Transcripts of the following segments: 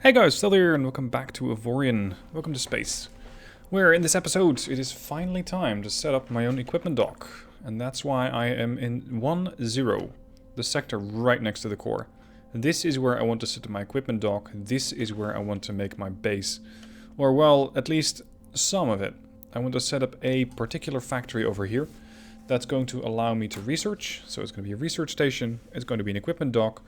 Hey guys, still here and welcome back to Avorion. Welcome to space. Where in this episode it is finally time to set up my own equipment dock. And that's why I am in 1-0, the sector right next to the core. This is where I want to set up my equipment dock. This is where I want to make my base. Or well, at least some of it. I want to set up a particular factory over here. That's going to allow me to research. So it's going to be a research station. It's going to be an equipment dock.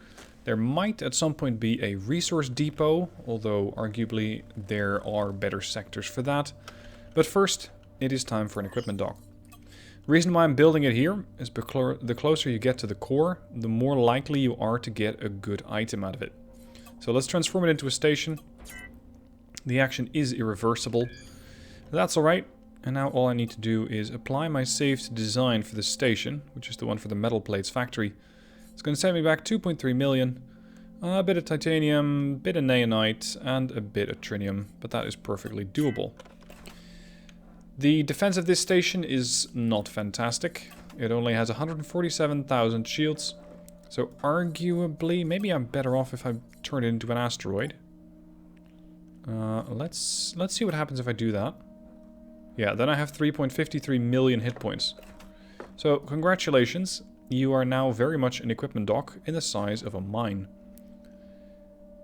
There might at some point be a resource depot, although arguably there are better sectors for that. But first, it is time for an equipment dock. The reason why I'm building it here is because the closer you get to the core, the more likely you are to get a good item out of it. So let's transform it into a station. The action is irreversible. That's alright. And now all I need to do is apply my saved design for the station, which is the one for the metal plates factory. It's going to send me back 2.3 million, a bit of titanium, a bit of naonite, and a bit of trinium, but that is perfectly doable. The defense of this station is not fantastic. It only has 147,000 shields, so arguably, maybe I'm better off if I turn it into an asteroid. Let's see what happens if I do that. Yeah, then I have 3.53 million hit points. So, congratulations. You are now very much an equipment dock in the size of a mine.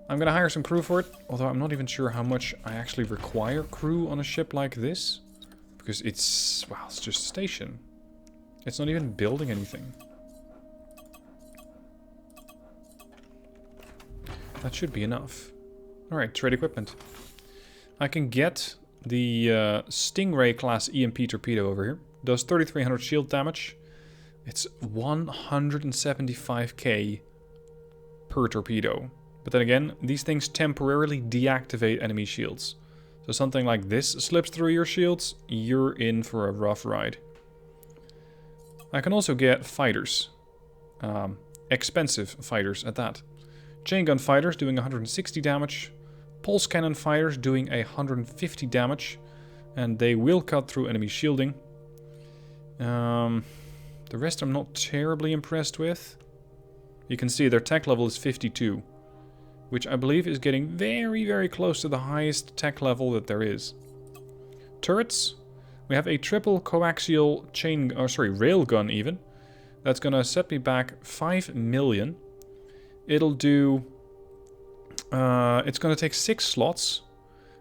I'm going to hire some crew for it, although I'm not even sure how much I actually require crew on a ship like this. Because it's, well, it's just a station. It's not even building anything. That should be enough. Alright, trade equipment. I can get the Stingray class EMP torpedo over here. Does 3300 shield damage. It's 175k per torpedo. But then again, these things temporarily deactivate enemy shields. So something like this slips through your shields, you're in for a rough ride. I can also get fighters. Expensive fighters at that. Chain gun fighters doing 160 damage. Pulse cannon fighters doing 150 damage. And they will cut through enemy shielding. The rest I'm not terribly impressed with. You can see their tech level is 52. Which I believe is getting very, very close to the highest tech level that there is. Turrets. We have a triple coaxial railgun even. That's going to set me back 5 million. It'll do... it's going to take 6 slots.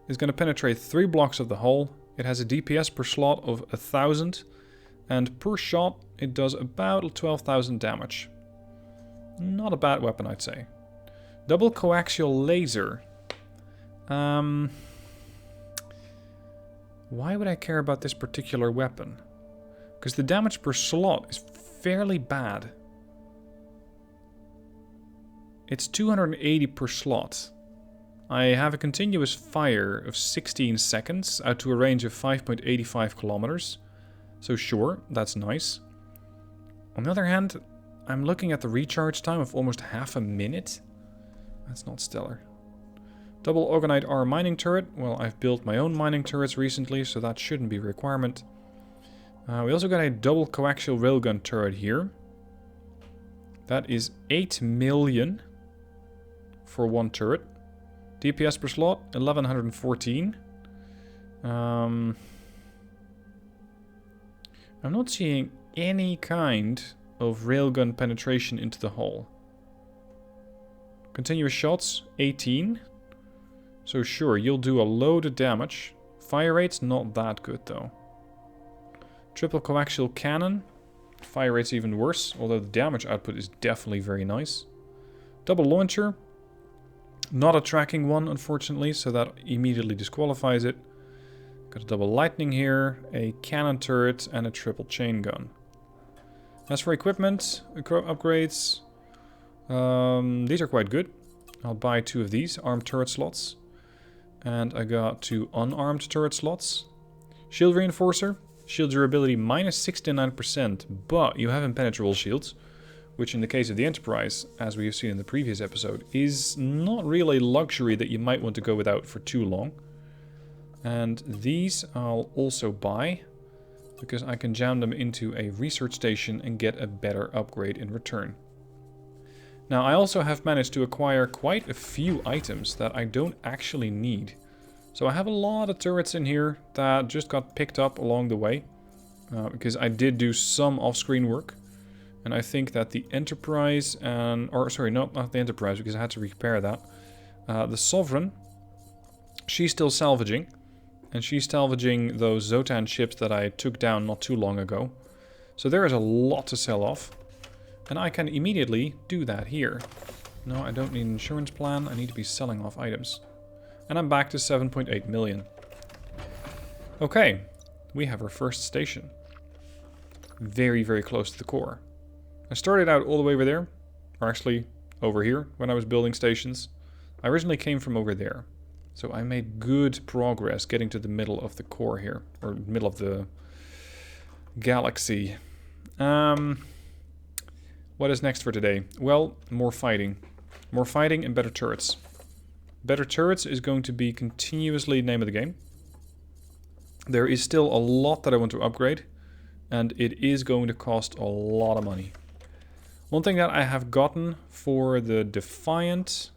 It's going to penetrate 3 blocks of the hull. It has a DPS per slot of 1000. And per shot, it does about 12,000 damage. Not a bad weapon, I'd say. Double coaxial laser. Why would I care about this particular weapon? Because the damage per slot is fairly bad. It's 280 per slot. I have a continuous fire of 16 seconds out to a range of 5.85 kilometers. So sure, that's nice. On the other hand, I'm looking at the recharge time of almost half a minute. That's not stellar. Double Orgonite R mining turret. Well, I've built my own mining turrets recently, so that shouldn't be a requirement. We also got a double coaxial railgun turret here. That is 8 million for one turret. DPS per slot, 1114. I'm not seeing any kind of railgun penetration into the hull. Continuous shots, 18. So sure, you'll do a load of damage. Fire rate's not that good though. Triple coaxial cannon. Fire rate's even worse, although the damage output is definitely very nice. Double launcher. Not a tracking one, unfortunately, so that immediately disqualifies it. Got a double lightning here, a cannon turret, and a triple chain gun. As for equipment, upgrades, these are quite good. I'll buy 2 of these, armed turret slots. And I got 2 unarmed turret slots. Shield reinforcer, shield durability minus 69%, but you have impenetrable shields. Which in the case of the Enterprise, as we have seen in the previous episode, is not really a luxury that you might want to go without for too long. And these I'll also buy, because I can jam them into a research station and get a better upgrade in return. Now, I also have managed to acquire quite a few items that I don't actually need. So I have a lot of turrets in here that just got picked up along the way. Because I did do some off-screen work. And I think that the Enterprise and... Or, sorry, no, not the Enterprise, because I had to repair that. The Sovereign, she's still salvaging. And she's salvaging those Zotan ships that I took down not too long ago. So there is a lot to sell off. And I can immediately do that here. No, I don't need an insurance plan. I need to be selling off items. And I'm back to 7.8 million. Okay, we have our first station. Very, very close to the core. I started out all the way over there. Or actually, over here, when I was building stations. I originally came from over there. So I made good progress getting to the middle of the core here. Or middle of the galaxy. What is next for today? Well, more fighting. More fighting and better turrets. Better turrets is going to be continuously name of the game. There is still a lot that I want to upgrade. And it is going to cost a lot of money. One thing that I have gotten for the Defiant...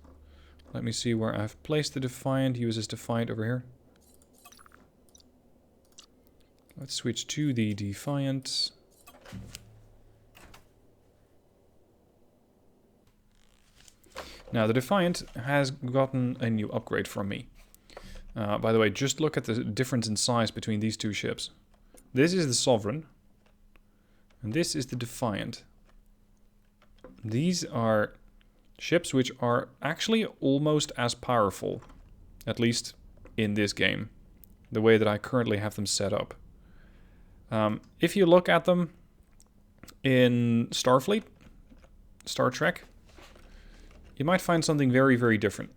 Let me see where I've placed the Defiant. Uses Defiant over here. Let's switch to the Defiant. Now, the Defiant has gotten a new upgrade from me. By the way, just look at the difference in size between these two ships. This is the Sovereign. And this is the Defiant. These are ships which are actually almost as powerful. At least in this game. The way that I currently have them set up. If you look at them in Starfleet, Star Trek, you might find something very, very different.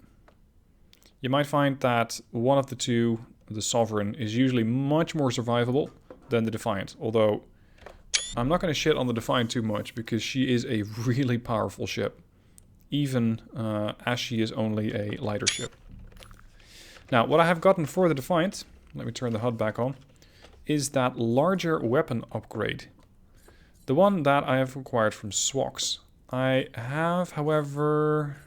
You might find that one of the two, the Sovereign, is usually much more survivable than the Defiant. Although, I'm not going to shit on the Defiant too much, because she is a really powerful ship. Even as she is only a lighter ship. Now, what I have gotten for the Defiant, let me turn the HUD back on, is that larger weapon upgrade. The one that I have acquired from Swox. I have, however...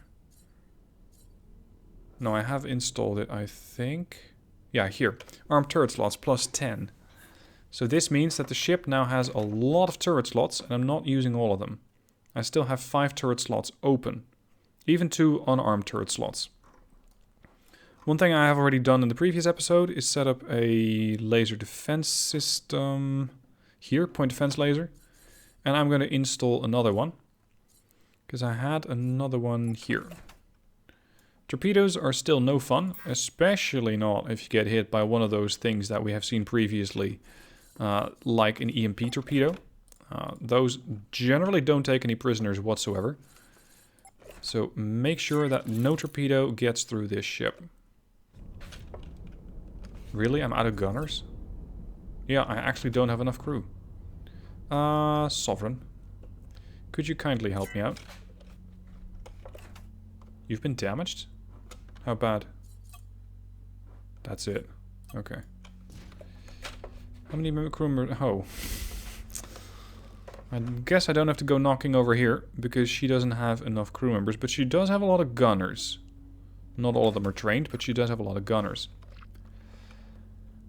No, I have installed it, I think. Yeah, here. Armed turret slots plus 10. So this means that the ship now has a lot of turret slots, and I'm not using all of them. I still have 5 turret slots open. Even 2 unarmed turret slots. One thing I have already done in the previous episode is set up a laser defense system. Here, point defense laser. And I'm going to install another one. Because I had another one here. Torpedoes are still no fun, especially not if you get hit by one of those things that we have seen previously, like an EMP torpedo. Those generally don't take any prisoners whatsoever. So make sure that no torpedo gets through this ship. Really? I'm out of gunners? Yeah, I actually don't have enough crew. Sovereign. Could you kindly help me out? You've been damaged? How bad? That's it. Okay. How many crew members? Oh. I guess I don't have to go knocking over here, because she doesn't have enough crew members, but she does have a lot of gunners. Not all of them are trained, but she does have a lot of gunners.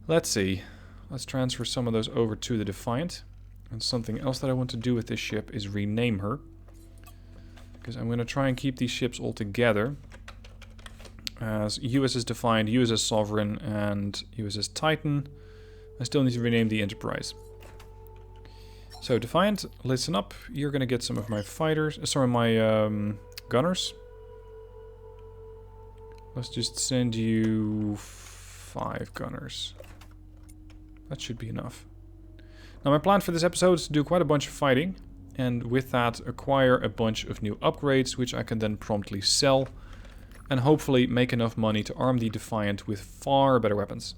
Let's see. Let's transfer some of those over to the Defiant. And something else that I want to do with this ship is rename her. Because I'm going to try and keep these ships all together. As USS Defiant, USS Sovereign, and USS Titan. I still need to rename the Enterprise. So, Defiant, listen up. You're going to get some of my fighters. Sorry, my gunners. Let's just send you 5 gunners. That should be enough. Now, my plan for this episode is to do quite a bunch of fighting. And with that, acquire a bunch of new upgrades, which I can then promptly sell. And hopefully make enough money to arm the Defiant with far better weapons.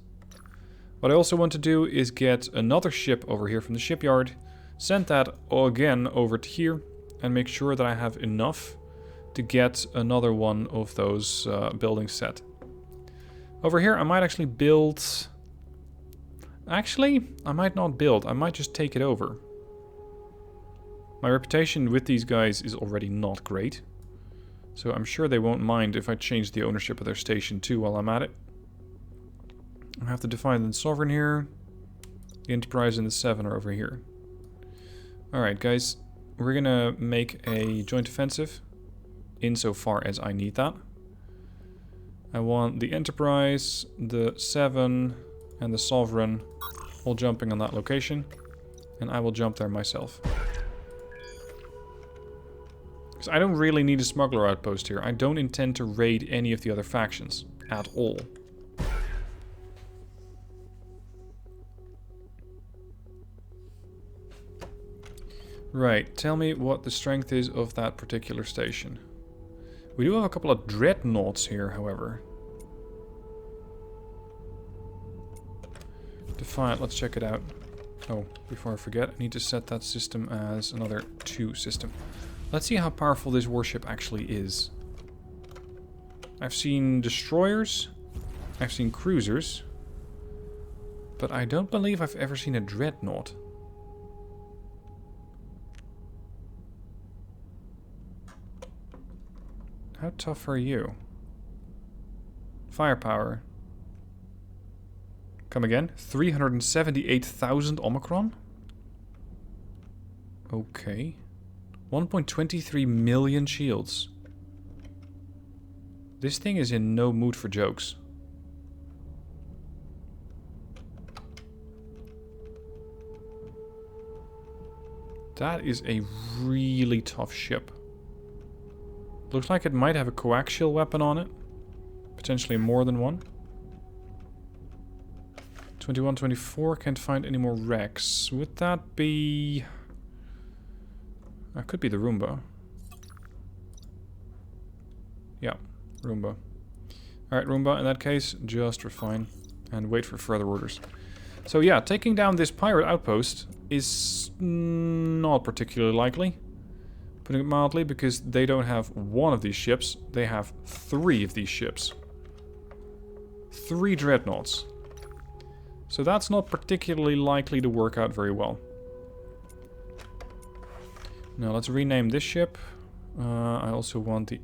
What I also want to do is get another ship over here from the shipyard. Send that again over to here. And make sure that I have enough to get another one of those buildings set. Over here, I might actually build... Actually, I might not build. I might just take it over. My reputation with these guys is already not great. So I'm sure they won't mind if I change the ownership of their station too while I'm at it. I have to define the Sovereign here. The Enterprise and the 7 are over here. Alright guys, we're gonna make a joint offensive insofar as I need that. I want the Enterprise, the 7 and the Sovereign all jumping on that location. And I will jump there myself. Because I don't really need a smuggler outpost here. I don't intend to raid any of the other factions at all. Right, tell me what the strength is of that particular station. We do have a couple of dreadnoughts here, however. Defiant, let's check it out. Oh, before I forget, I need to set that system as another 2 system. Let's see how powerful this warship actually is. I've seen destroyers, I've seen cruisers, but I don't believe I've ever seen a dreadnought. How tough are you? Firepower. Come again? 378,000 Omicron? Okay. 1.23 million shields. This thing is in no mood for jokes. That is a really tough ship. Looks like it might have a coaxial weapon on it. Potentially more than one. 21, 24, can't find any more wrecks. Would that be... That could be the Roomba. Yeah, Roomba. Alright, Roomba, in that case, just refine and wait for further orders. So yeah, taking down this pirate outpost is not particularly likely. Putting it mildly, because they don't have one of these ships, they have 3 of these ships. 3 dreadnoughts. So that's not particularly likely to work out very well. Now let's rename this ship. I also want the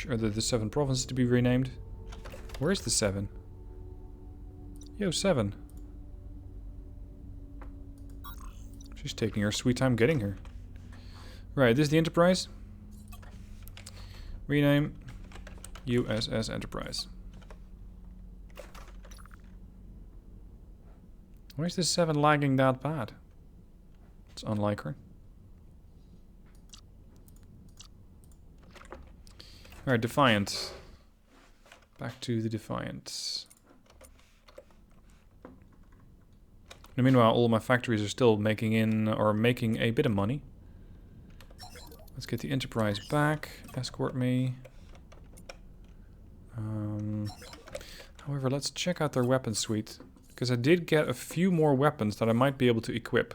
the 7 provinces to be renamed. Where's the 7? Yo, 7. She's taking her sweet time getting here. Right, this is the Enterprise. Rename USS Enterprise. Why is this 7 lagging that bad? It's unlike her. Alright, Defiant. Back to the Defiant. And meanwhile, all my factories are still making a bit of money. Let's get the Enterprise back. Escort me. However, let's check out their weapon suite. Because I did get a few more weapons that I might be able to equip.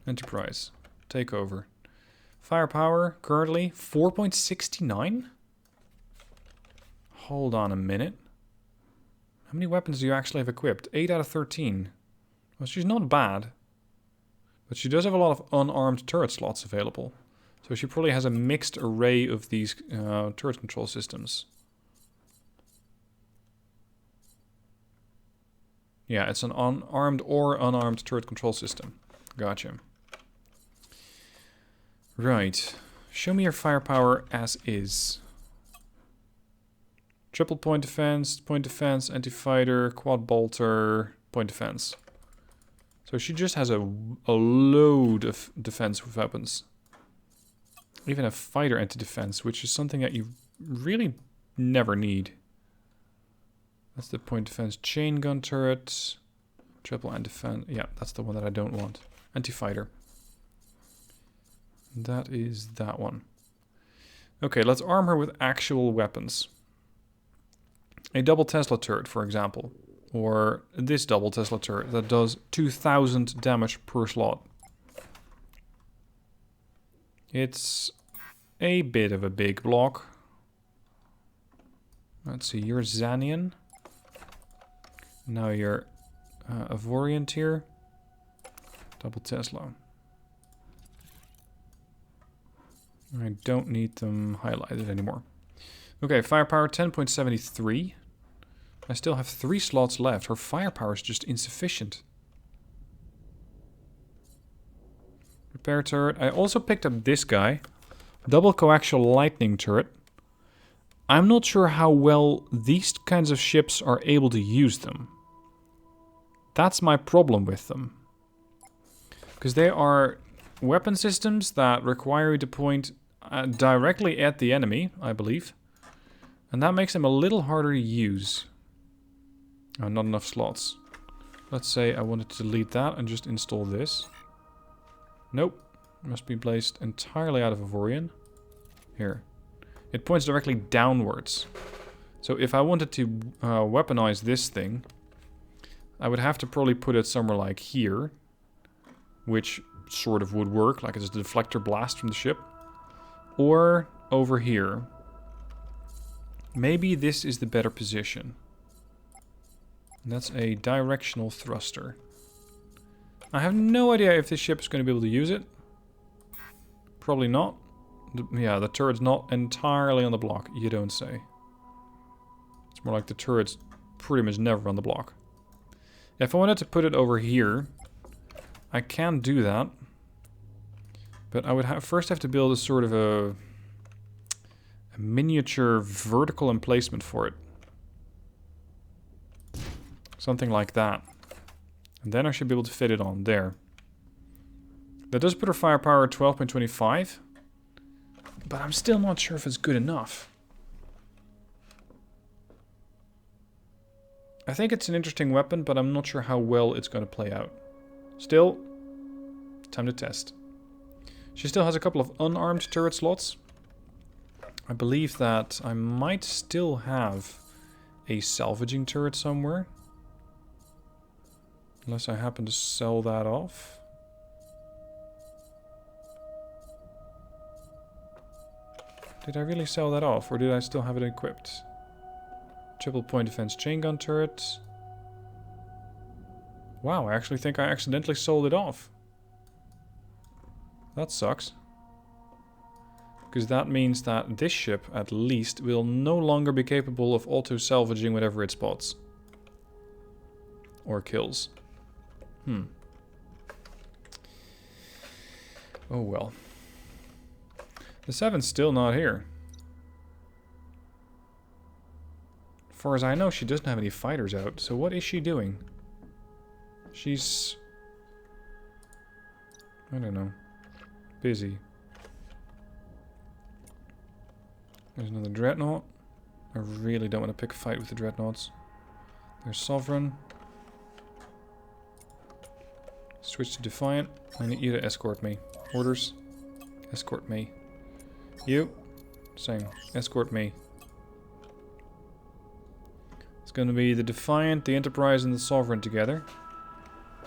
Enterprise. Take over. Firepower, currently 4.69? Hold on a minute. How many weapons do you actually have equipped? 8 out of 13. Well, she's not bad. But she does have a lot of unarmed turret slots available. So she probably has a mixed array of these turret control systems. Yeah, it's an unarmed or unarmed turret control system. Gotcha. Right. Show me your firepower as is. Triple point defense, anti-fighter, quad bolter, point defense. So she just has a load of defense weapons. Even a fighter anti-defense, which is something that you really never need. That's the point defense chain gun turret. Triple anti-defense. Yeah, that's the one that I don't want. Anti-fighter. That is that one. Okay, let's arm her with actual weapons. A double Tesla turret, for example. Or this double Tesla turret that does 2000 damage per slot. It's a bit of a big block. Let's see, you're Zanian. Now you're Avorion tier. Double Tesla. I don't need them highlighted anymore. Okay, firepower 10.73. I still have 3 slots left. Her firepower is just insufficient. Repair turret. I also picked up this guy. Double coaxial lightning turret. I'm not sure how well these kinds of ships are able to use them. That's my problem with them. Because they are weapon systems that require you to point directly at the enemy, I believe. And that makes them a little harder to use. Oh, not enough slots. Let's say I wanted to delete that and just install this. Nope. Must be placed entirely out of Avorion. Here. It points directly downwards. So if I wanted to weaponize this thing, I would have to probably put it somewhere like here. Which sort of would work, like it's a deflector blast from the ship. Or over here. Maybe this is the better position. And that's a directional thruster. I have no idea if this ship is going to be able to use it. Probably not. Yeah, the turret's not entirely on the block, you don't say. It's more like the turret's pretty much never on the block. If I wanted to put it over here, I can do that. But I would first have to build a sort of a miniature vertical emplacement for it. Something like that. And then I should be able to fit it on there. That does put her firepower at 12.25. But I'm still not sure if it's good enough. I think it's an interesting weapon, but I'm not sure how well it's going to play out. Still, time to test. She still has a couple of unarmed turret slots. I believe that I might still have a salvaging turret somewhere. Unless I happen to sell that off. Did I really sell that off, or did I still have it equipped? Triple point defense chain gun turret. Wow, I actually think I accidentally sold it off. That sucks. Because that means that this ship, at least, will no longer be capable of auto-salvaging whatever it spots. Or kills. Oh well. The 7's still not here. As far as I know, she doesn't have any fighters out, so what is she doing? She's... I don't know. Busy. There's another dreadnought. I really don't want to pick a fight with the dreadnoughts. There's Sovereign. Switch to Defiant. I need you to escort me. Orders. Escort me. You. Same. Escort me. It's going to be the Defiant, the Enterprise, and the Sovereign together.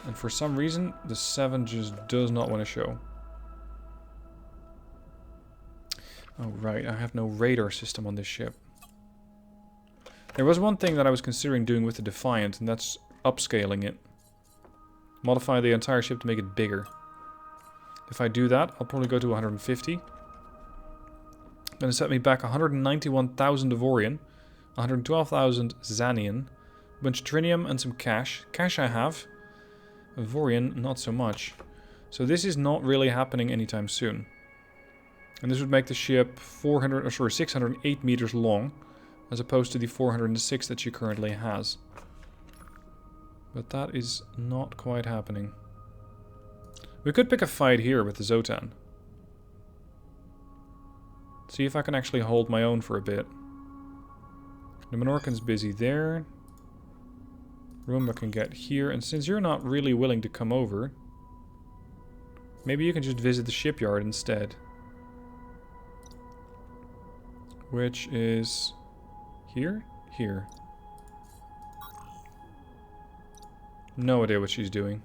And for some reason, the 7 just does not want to show. Oh right, I have no radar system on this ship. There was one thing that I was considering doing with the Defiant, and that's upscaling it. Modify the entire ship to make it bigger. If I do that, I'll probably go to 150. Gonna set me back 191,000 Avorion, 112,000 Zanian, a bunch of trinium and some cash. Cash I have. Avorion, not so much. So this is not really happening anytime soon. And this would make the ship 608 meters long, as opposed to the 406 that she currently has. But that is not quite happening. We could pick a fight here with the Zotan. See if I can actually hold my own for a bit. The Monorkin's busy there. Room I can get here. And since you're not really willing to come over, maybe you can just visit the shipyard instead. Which is here? Here. No idea what she's doing.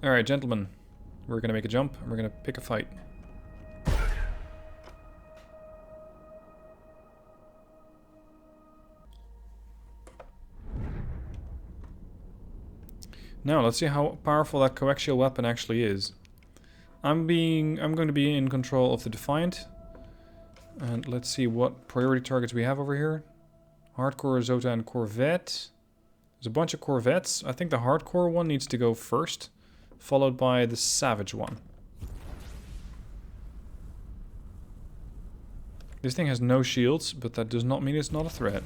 Alright, gentlemen. We're gonna make a jump and we're gonna pick a fight. Now, let's see how powerful that coaxial weapon actually is. I'm going to be in control of the Defiant. And let's see what priority targets we have over here. Hardcore, Zoton, Corvette. There's a bunch of Corvettes. I think the hardcore one needs to go first, followed by the Savage one. This thing has no shields, but that does not mean it's not a threat.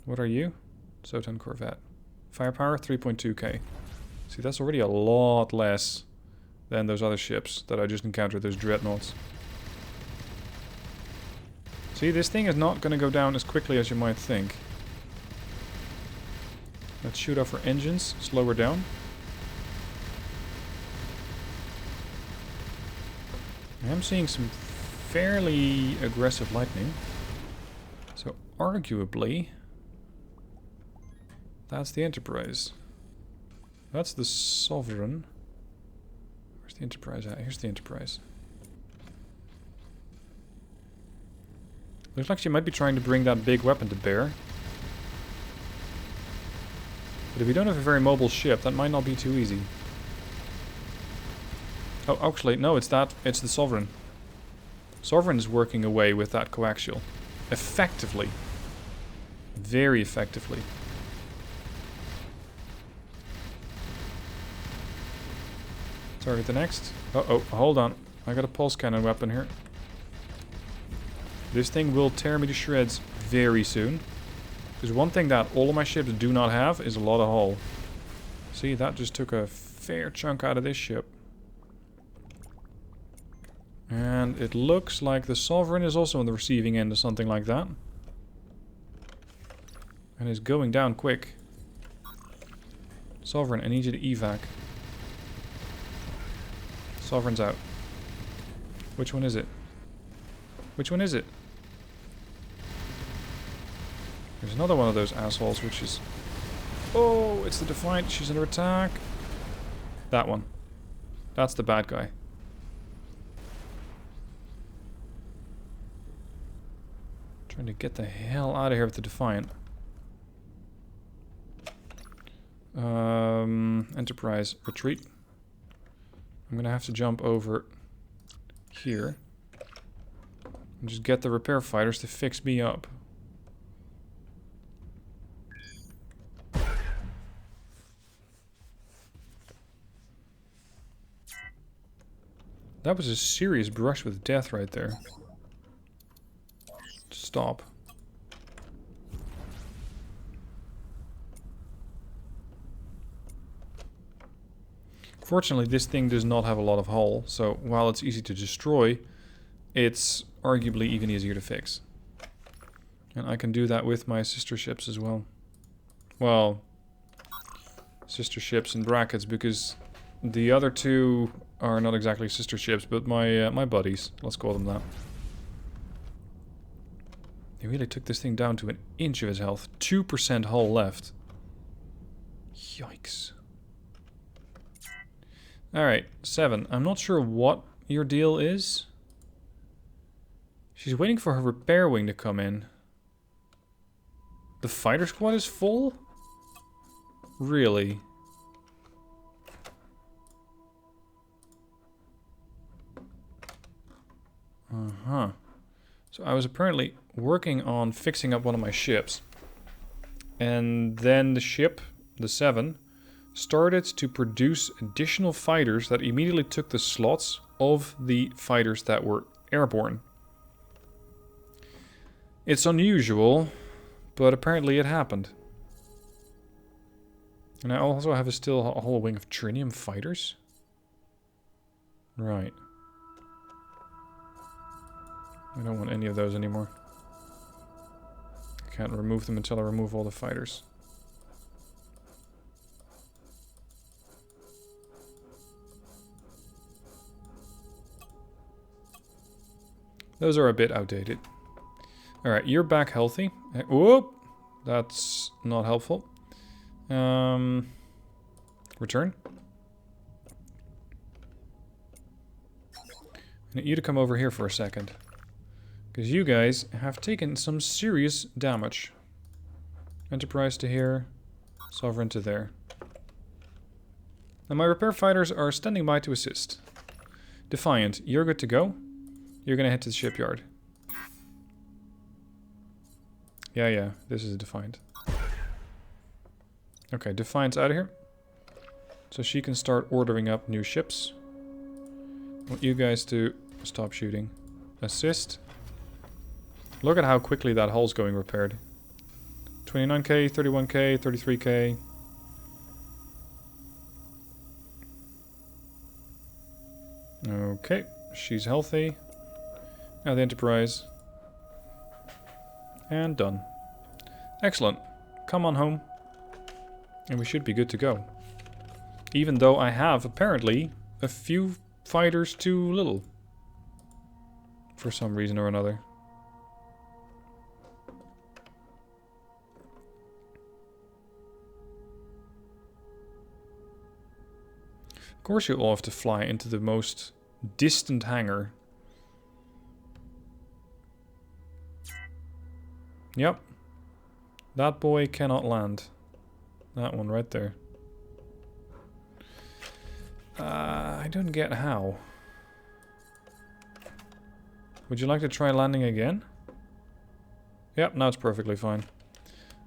What are you? Zoton Corvette. Firepower, 3.2k. See, that's already a lot less than those other ships that I just encountered, those dreadnoughts. See, this thing is not going to go down as quickly as you might think. Let's shoot off our engines, slow her down. I am seeing some fairly aggressive lightning. So, arguably, that's the Enterprise. That's the Sovereign. Where's the Enterprise at? Here's the Enterprise. Looks like she might be trying to bring that big weapon to bear. But if you don't have a very mobile ship, that might not be too easy. Oh, actually, no, it's the Sovereign. Sovereign is working away with that coaxial. Effectively. Very effectively. Target the next. Uh-oh, hold on. I got a pulse cannon weapon here. This thing will tear me to shreds very soon. Because one thing that all of my ships do not have is a lot of hull. See, that just took a fair chunk out of this ship. And it looks like the Sovereign is also on the receiving end of something like that. And is going down quick. Sovereign, I need you to evac. Sovereign's out. Which one is it? Which one is it? There's another one of those assholes, which is... Oh, it's the Defiant. She's under attack. That one. That's the bad guy. Trying to get the hell out of here with the Defiant. Enterprise, retreat. I'm gonna have to jump over here. And just get the repair fighters to fix me up. That was a serious brush with death right there. Stop. Fortunately, this thing does not have a lot of hull, so while it's easy to destroy, it's arguably even easier to fix. And I can do that with my sister ships as well. Well, sister ships in brackets, because the other two are not exactly sister ships, but my buddies. Let's call them that. He really took this thing down to an inch of his health. 2% hull left. Yikes. Alright, 7. I'm not sure what your deal is. She's waiting for her repair wing to come in. The fighter squad is full? Really? Uh-huh. So I was apparently working on fixing up one of my ships. And then the ship, the 7, started to produce additional fighters that immediately took the slots of the fighters that were airborne. It's unusual, but apparently it happened. And I also have a whole wing of trinium fighters. Right. I don't want any of those anymore. I can't remove them until I remove all the fighters. Those are a bit outdated. Alright, you're back healthy. Whoop! That's not helpful. Return. I need you to come over here for a second. Because you guys have taken some serious damage. Enterprise to here. Sovereign to there. And my repair fighters are standing by to assist. Defiant, you're good to go. You're gonna head to the shipyard. Yeah, this is a Defiant. Okay, Defiant's out of here. So she can start ordering up new ships. I want you guys to stop shooting. Assist. Look at how quickly that hull's going repaired. 29k, 31k, 33k. Okay, she's healthy. Now the Enterprise. And done. Excellent. Come on home. And we should be good to go. Even though I have, apparently, a few fighters too little. For some reason or another. Of course you all have to fly into the most distant hangar. Yep. That boy cannot land. That one right there. I don't get how. Would you like to try landing again? Yep, now it's perfectly fine.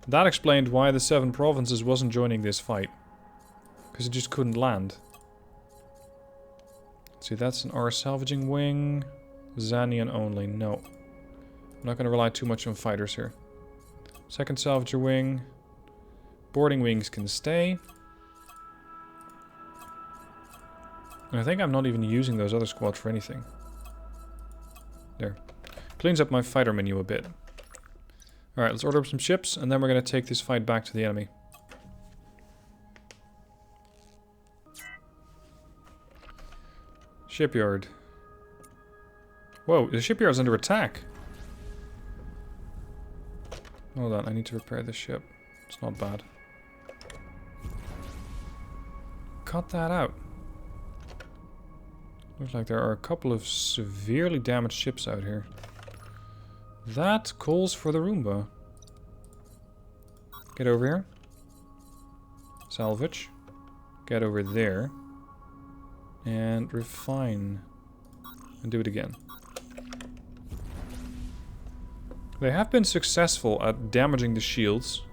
That explained why the 7 provinces wasn't joining this fight. Because it just couldn't land. Let's see, that's an R salvaging wing. Zanian only, no. I'm not going to rely too much on fighters here. Second salvager wing. Boarding wings can stay. And I think I'm not even using those other squads for anything. There. Cleans up my fighter menu a bit. Alright, let's order up some ships, and then we're going to take this fight back to the enemy. Shipyard. Whoa, the shipyard's under attack. Hold on, I need to repair this ship. It's not bad. Cut that out. Looks like there are a couple of severely damaged ships out here. That calls for the Roomba. Get over here. Salvage. Get over there. And refine. And do it again. They have been successful at damaging the shields.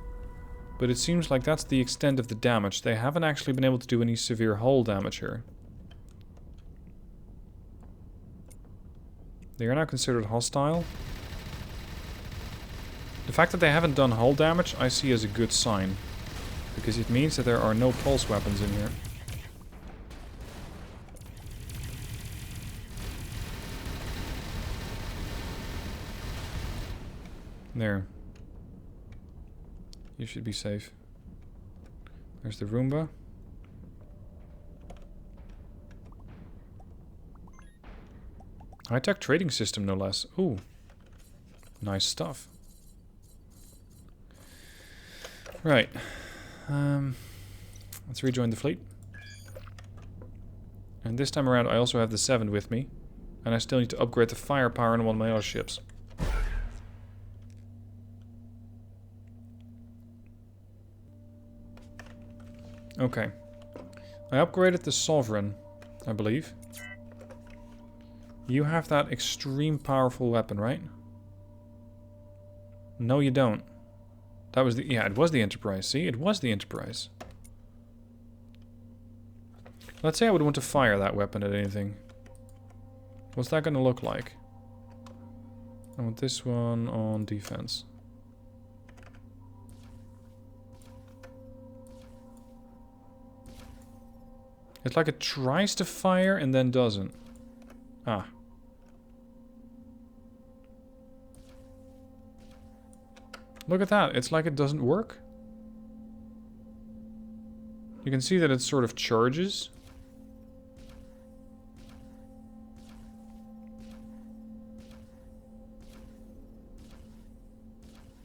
But it seems like that's the extent of the damage. They haven't actually been able to do any severe hull damage here. They are now considered hostile. The fact that they haven't done hull damage I see as a good sign. Because it means that there are no pulse weapons in here. There. You should be safe. There's the Roomba. High-tech trading system, no less. Ooh. Nice stuff. Right. Let's rejoin the fleet. And this time around I also have the 7 with me. And I still need to upgrade the firepower on one of my other ships. Okay. I upgraded the Sovereign, I believe. You have that extreme powerful weapon, right? No, you don't. That was the... Yeah, it was the Enterprise. See? It was the Enterprise. Let's say I would want to fire that weapon at anything. What's that going to look like? I want this one on defense. It's like it tries to fire and then doesn't. Ah. Look at that. It's like it doesn't work. You can see that it sort of charges.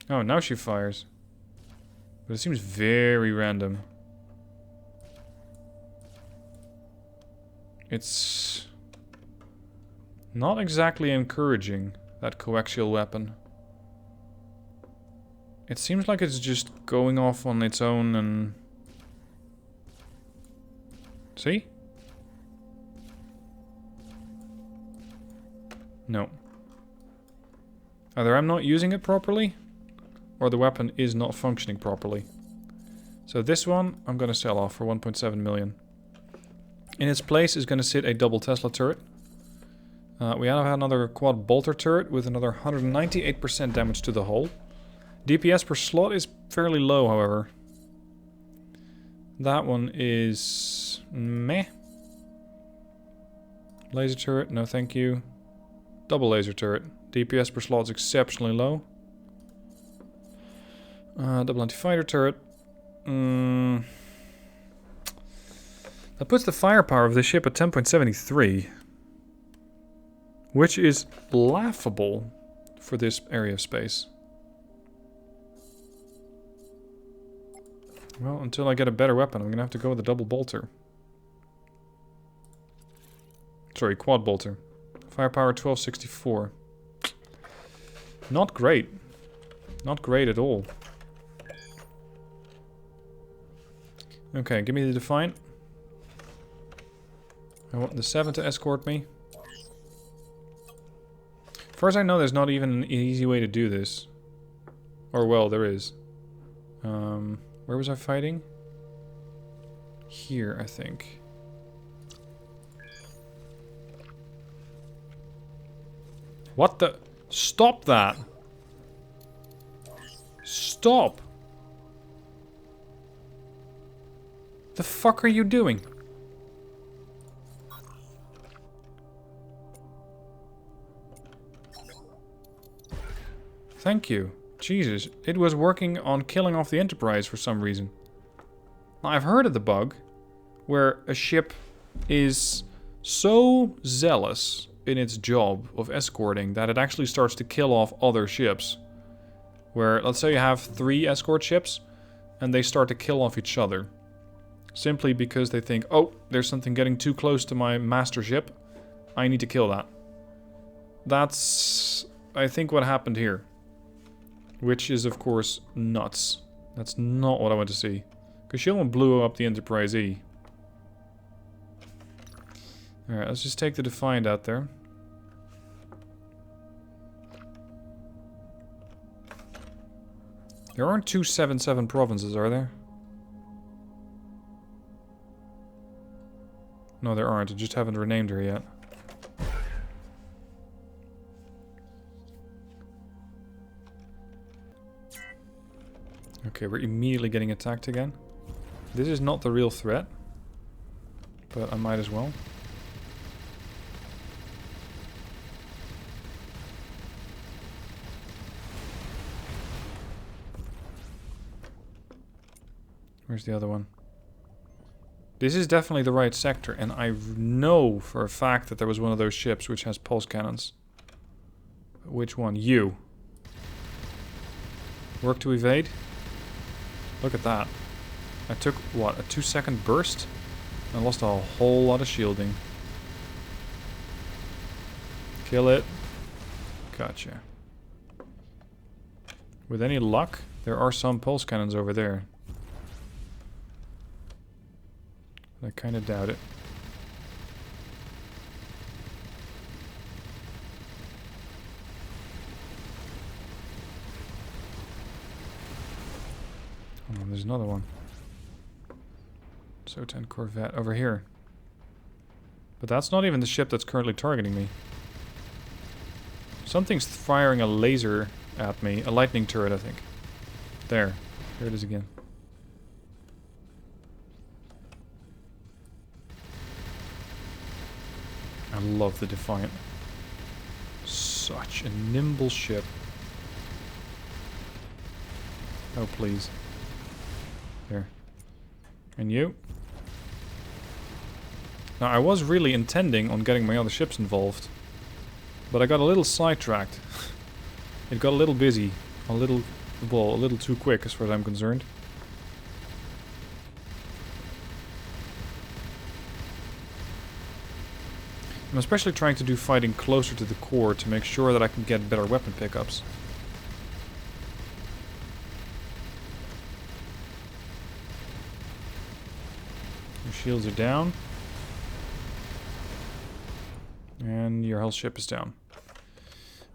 Oh, now she fires. But it seems very random. It's not exactly encouraging, that coaxial weapon. It seems like it's just going off on its own and... See? No. Either I'm not using it properly, or the weapon is not functioning properly. So this one, I'm going to sell off for 1.7 million. In its place is going to sit a double Tesla turret. We have another quad bolter turret with another 198% damage to the hull. DPS per slot is fairly low, however. That one is... meh. Laser turret, no thank you. Double laser turret. DPS per slot is exceptionally low. Double anti-fighter turret. That puts the firepower of the ship at 10.73. Which is laughable for this area of space. Well, until I get a better weapon, I'm going to have to go with a double bolter. Sorry, quad bolter. Firepower 1264. Not great. Not great at all. Okay, give me the Defiant. I want the 7 to escort me. As far as I know, there's not even an easy way to do this. Or, well, there is. Where was I fighting? Here, I think. What the? Stop that! Stop! The fuck are you doing? Thank you. Jesus, it was working on killing off the Enterprise for some reason. Now, I've heard of the bug where a ship is so zealous in its job of escorting that it actually starts to kill off other ships. Where, let's say you have 3 escort ships and they start to kill off each other. Simply because they think, oh, there's something getting too close to my master ship. I need to kill that. That's, I think, what happened here. Which is, of course, nuts. That's not what I want to see. Because she almost blew up the Enterprise E. Alright, let's just take the Defiant out there. There aren't 2 7-7 provinces, are there? No, there aren't. I just haven't renamed her yet. Okay, we're immediately getting attacked again. This is not the real threat. But I might as well. Where's the other one? This is definitely the right sector, and I know for a fact that there was one of those ships which has pulse cannons. Which one? You. Work to evade? Look at that. I took, what, a 2-second burst? I lost a whole lot of shielding. Kill it. Gotcha. With any luck, there are some pulse cannons over there. I kind of doubt it. Oh, there's another one. Zoton Corvette over here. But that's not even the ship that's currently targeting me. Something's firing a laser at me. A lightning turret, I think. There. There it is again. I love the Defiant. Such a nimble ship. Oh, please. There. And you? Now, I was really intending on getting my other ships involved. But I got a little sidetracked. It got a little busy. A little too quick as far as I'm concerned. I'm especially trying to do fighting closer to the core to make sure that I can get better weapon pickups. Your shields are down. And your whole ship is down.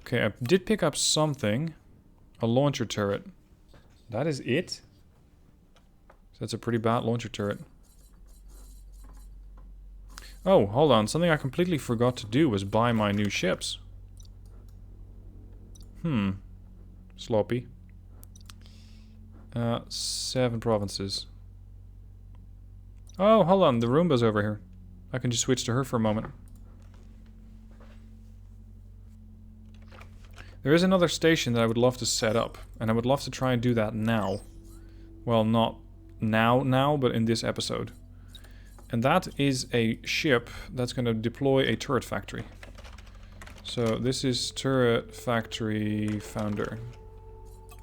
Okay, I did pick up something. A launcher turret. That is it? So that's a pretty bad launcher turret. Oh, hold on. Something I completely forgot to do was buy my new ships. Sloppy. 7 provinces. Oh, hold on. The Roomba's over here. I can just switch to her for a moment. There is another station that I would love to set up. And I would love to try and do that now. Well, not now, but in this episode. And that is a ship that's going to deploy a turret factory. So this is turret factory founder.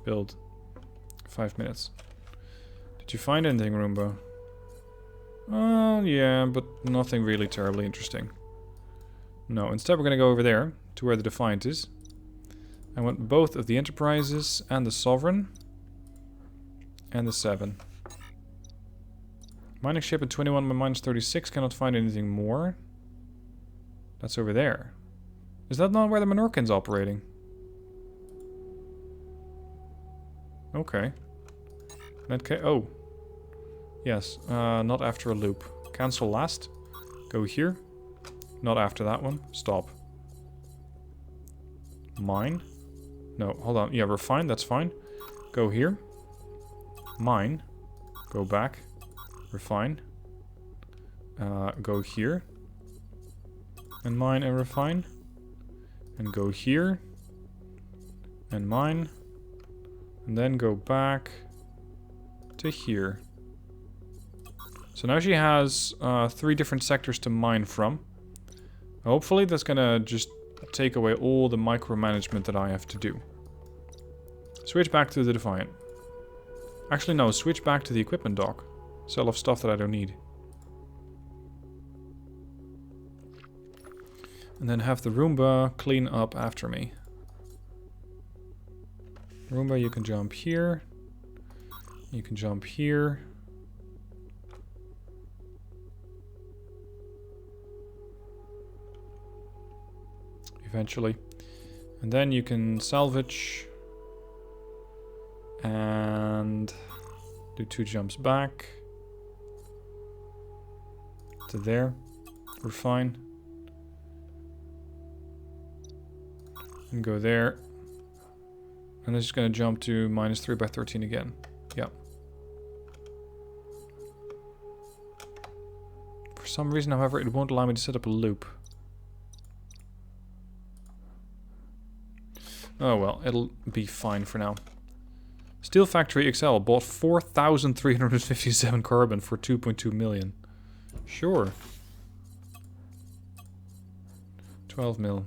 Build. 5 minutes. Did you find anything, Roomba? Oh, yeah, but nothing really terribly interesting. No, instead we're going to go over there, to where the Defiant is. I want both of the Enterprises and the Sovereign. And the 7. Mining ship at 21 by minus 36, cannot find anything more. That's over there. Is that not where the Monorkin's operating? Okay. Oh. Yes, not after a loop. Cancel last. Go here. Not after that one. Stop. Mine. No, hold on. Yeah, refine, that's fine. Go here. Mine. Go back. Refine. Go here. And mine and refine. And go here. And mine. And then go back to here. So now she has 3 different sectors to mine from. Hopefully that's gonna just take away all the micromanagement that I have to do. Switch back to the Defiant. Actually no, switch back to the equipment dock. Sell off stuff that I don't need. And then have the Roomba clean up after me. Roomba, you can jump here. You can jump here. Eventually. And then you can salvage. And do 2 jumps back. To there. Refine. And go there. And this is going to jump to minus 3 by 13 again. Yep. For some reason, however, it won't allow me to set up a loop. Oh well, it'll be fine for now. Steel Factory XL bought 4,357 carbon for 2.2 million. Sure. 12 mil.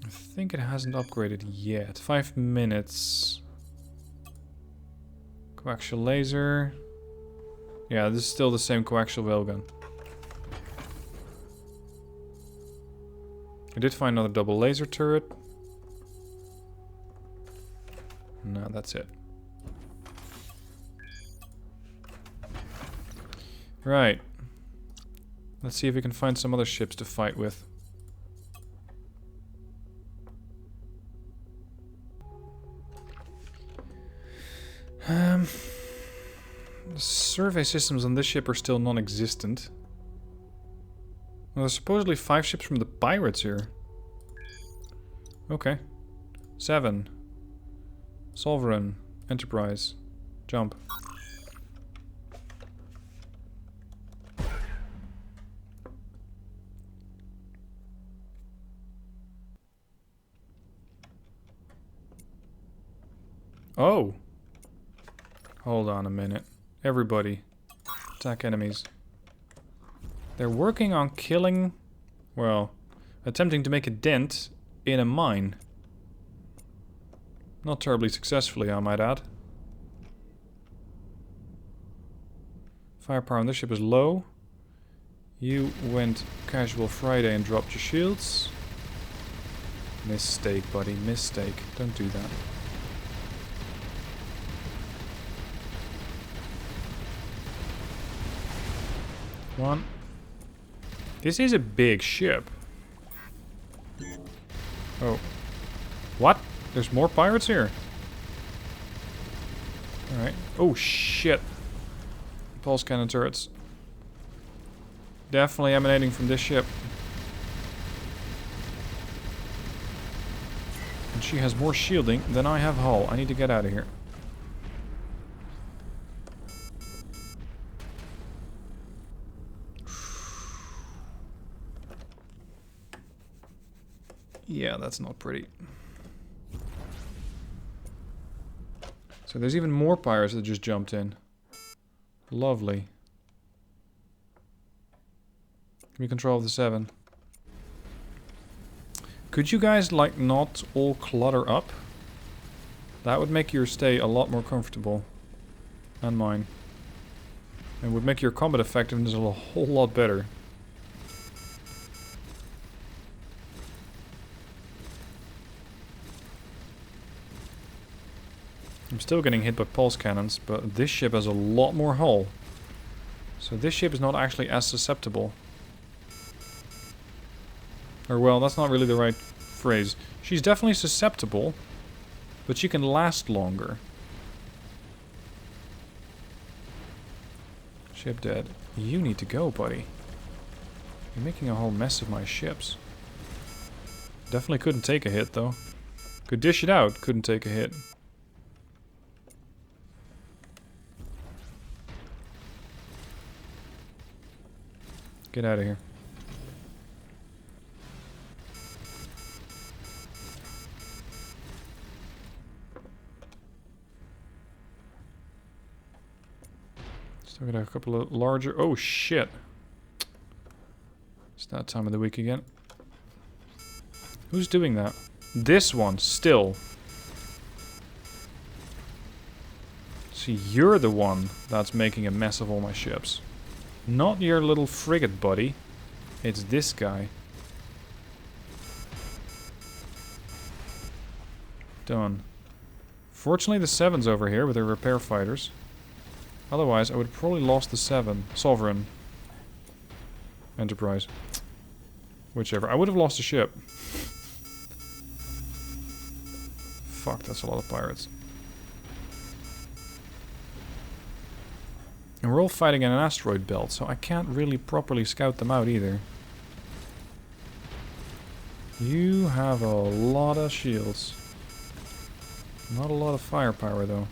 I think it hasn't upgraded yet. 5 minutes. Coaxial laser. Yeah, this is still the same coaxial railgun. I did find another double laser turret. No, that's it. Right. Let's see if we can find some other ships to fight with. The survey systems on this ship are still non-existent. Well, there's supposedly 5 ships from the pirates here. Okay. 7. Sovereign. Enterprise. Jump. Oh! Hold on a minute. Everybody. Attack enemies. They're working on killing... well, attempting to make a dent in a mine. Not terribly successfully, I might add. Firepower on this ship is low. You went casual Friday and dropped your shields. Mistake, buddy. Mistake. Don't do that. One. This is a big ship. Oh. What? There's more pirates here. Alright. Oh, shit. Pulse cannon turrets. Definitely emanating from this ship. And she has more shielding than I have hull. I need to get out of here. Yeah, that's not pretty. So there's even more pirates that just jumped in. Lovely. Give me control of the 7. Could you guys, like, not all clutter up? That would make your stay a lot more comfortable. And mine. And would make your combat effectiveness a whole lot better. I'm still getting hit by pulse cannons, but this ship has a lot more hull. So this ship is not actually as susceptible. Or well, that's not really the right phrase. She's definitely susceptible, but she can last longer. Ship dead. You need to go, buddy. You're making a whole mess of my ships. Definitely couldn't take a hit, though. Could dish it out, couldn't take a hit. Get out of here. Still got a couple of larger... Oh, shit. It's that time of the week again. Who's doing that? This one, still. See, you're the one that's making a mess of all my ships. Not your little frigate buddy. It's this guy. Done. Fortunately, the 7's over here with their repair fighters. Otherwise, I would have probably lost the 7. Sovereign. Enterprise. Whichever. I would have lost a ship. Fuck, that's a lot of pirates. And we're all fighting in an asteroid belt, so I can't really properly scout them out either. You have a lot of shields. Not a lot of firepower, though.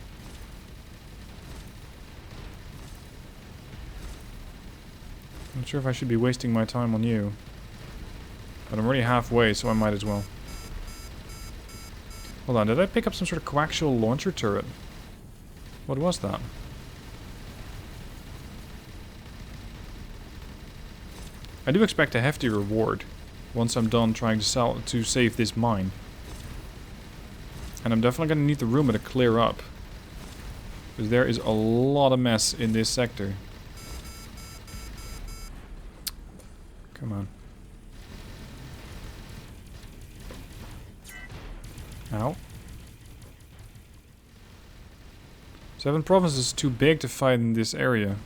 Not sure if I should be wasting my time on you. But I'm already halfway, so I might as well. Hold on, did I pick up some sort of coaxial launcher turret? What was that? I do expect a hefty reward once I'm done trying to save this mine. And I'm definitely going to need the rumor to clear up. Because there is a lot of mess in this sector. Come on. Ow. 7 provinces is too big to fight in this area.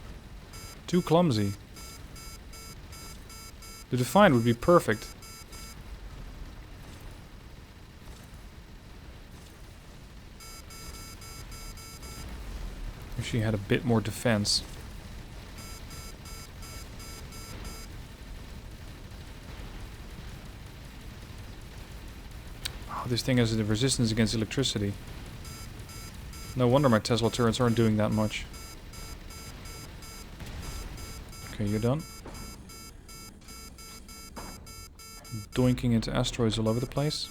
Too clumsy. The Defiant would be perfect. If she had a bit more defense. Oh, this thing has a resistance against electricity. No wonder my Tesla turrets aren't doing that much. Okay, you're done. Doinking into asteroids all over the place.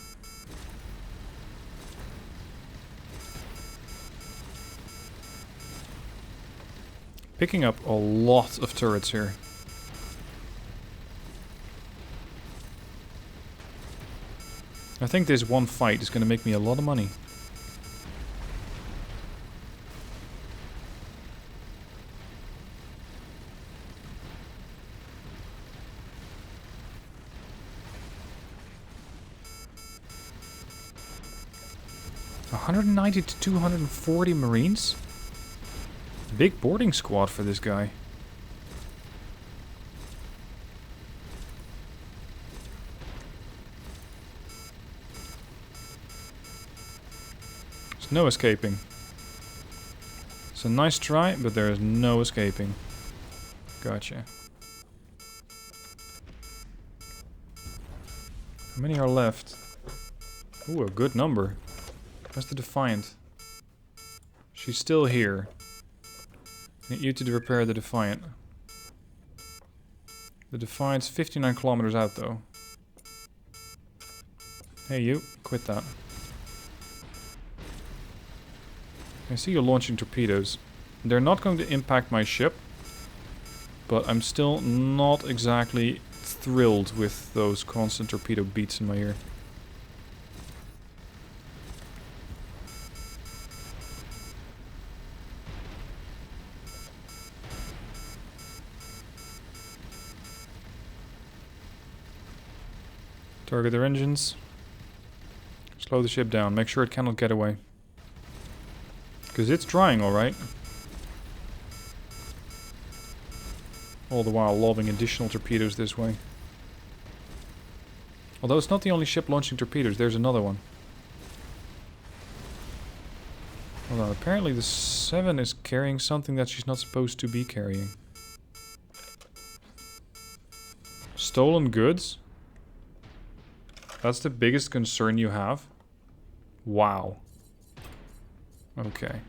Picking up a lot of turrets here. I think this one fight is going to make me a lot of money. $190 to 240 Marines? Big boarding squad for this guy. There's no escaping. It's a nice try, but there is no escaping. Gotcha. How many are left? Ooh, a good number. Where's the Defiant? She's still here. Need you to repair the Defiant. The Defiant's 59 kilometers out, though. Hey, you. Quit that. I see you launching torpedoes. They're not going to impact my ship. But I'm still not exactly thrilled with those constant torpedo beats in my ear. Target their engines. Slow the ship down. Make sure it cannot get away. Because it's trying, alright. All the while lobbing additional torpedoes this way. Although it's not the only ship launching torpedoes, there's another one. Hold on, apparently the 7 is carrying something that she's not supposed to be carrying. Stolen goods? That's the biggest concern you have? Wow. Okay.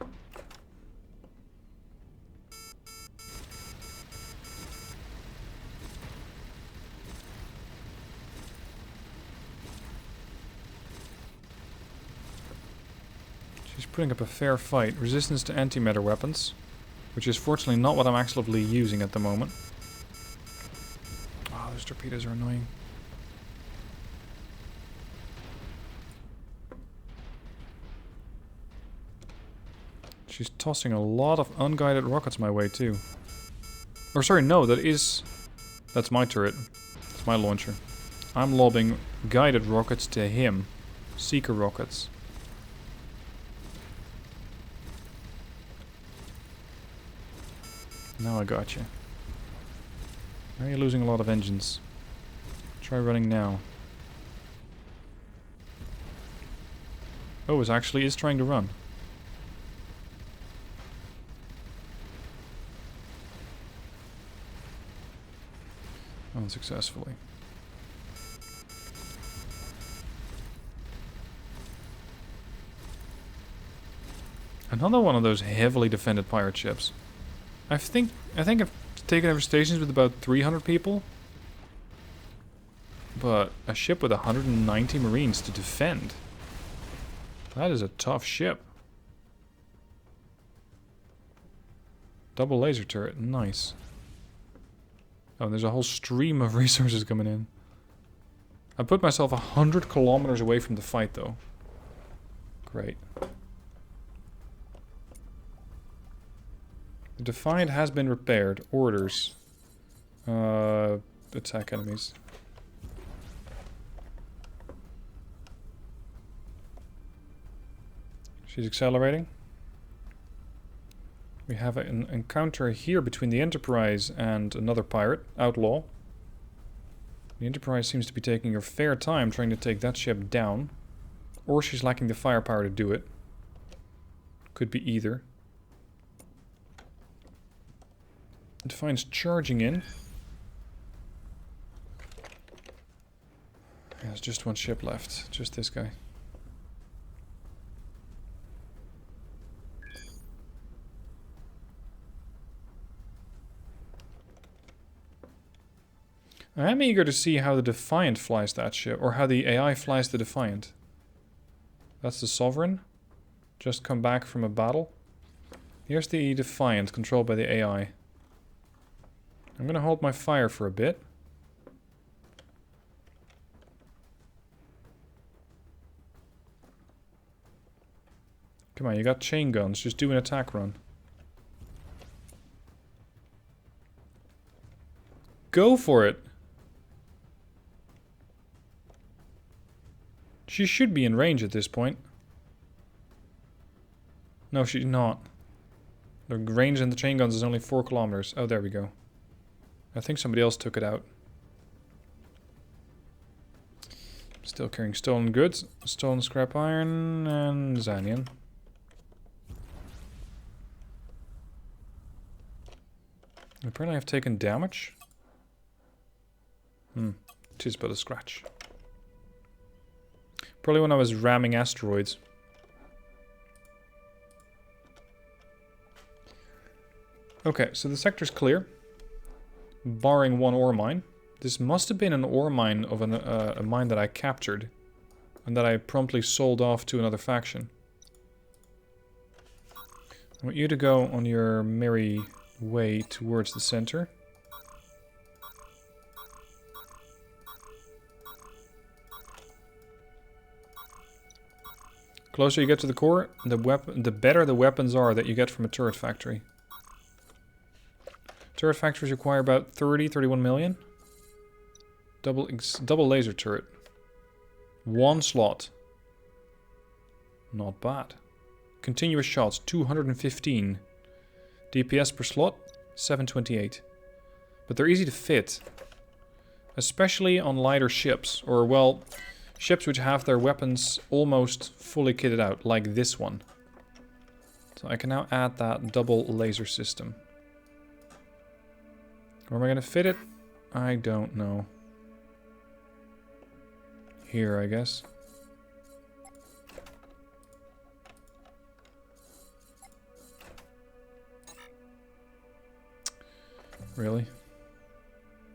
She's putting up a fair fight. Resistance to antimatter weapons. Which is fortunately not what I'm actively using at the moment. Oh, those torpedoes are annoying. She's tossing a lot of unguided rockets my way too. Or sorry, no, that's my turret. That's my launcher. I'm lobbing guided rockets to him. Seeker rockets. Now I got you. Now you're losing a lot of engines. Try running now. Oh, it actually is trying to run. Unsuccessfully. Another one of those heavily defended pirate ships. I think I've taken over stations with about 300 people. But a ship with 190 marines to defend. That is a tough ship. Double laser turret, nice. Oh, there's a whole stream of resources coming in. I put myself 100 kilometers away from the fight, though. Great. The Defiant has been repaired. Orders. Attack enemies. She's accelerating. We have an encounter here between the Enterprise and another pirate, Outlaw. The Enterprise seems to be taking her fair time trying to take that ship down. Or she's lacking the firepower to do it. Could be either. Defiant's charging in. There's just one ship left. Just this guy. I am eager to see how the Defiant flies that ship, or how the AI flies the Defiant. That's the Sovereign. Just come back from a battle. Here's the Defiant, controlled by the AI. I'm gonna hold my fire for a bit. Come on, you got chain guns, just do an attack run. Go for it! She should be in range at this point. No, she's not. The range in the chain guns is only 4 kilometers. Oh, there we go. I think somebody else took it out. Still carrying stolen goods, stolen scrap iron, and Xanian. Apparently I've taken damage. Tis but a scratch. Probably when I was ramming asteroids. Okay, so the sector's clear. Barring one ore mine. This must have been an ore mine of a mine that I captured. And that I promptly sold off to another faction. I want you to go on your merry way towards the center. Closer you get to the core, the better the weapons are that you get from a turret factory. Turret factories require about 31 million. Double laser turret. 1 slot. Not bad. Continuous shots, 215. DPS per slot, 728. But they're easy to fit. Especially on lighter ships. Or, well, ships which have their weapons almost fully kitted out, like this one. So I can now add that double laser system. Where am I going to fit it? I don't know. Here, I guess. Really?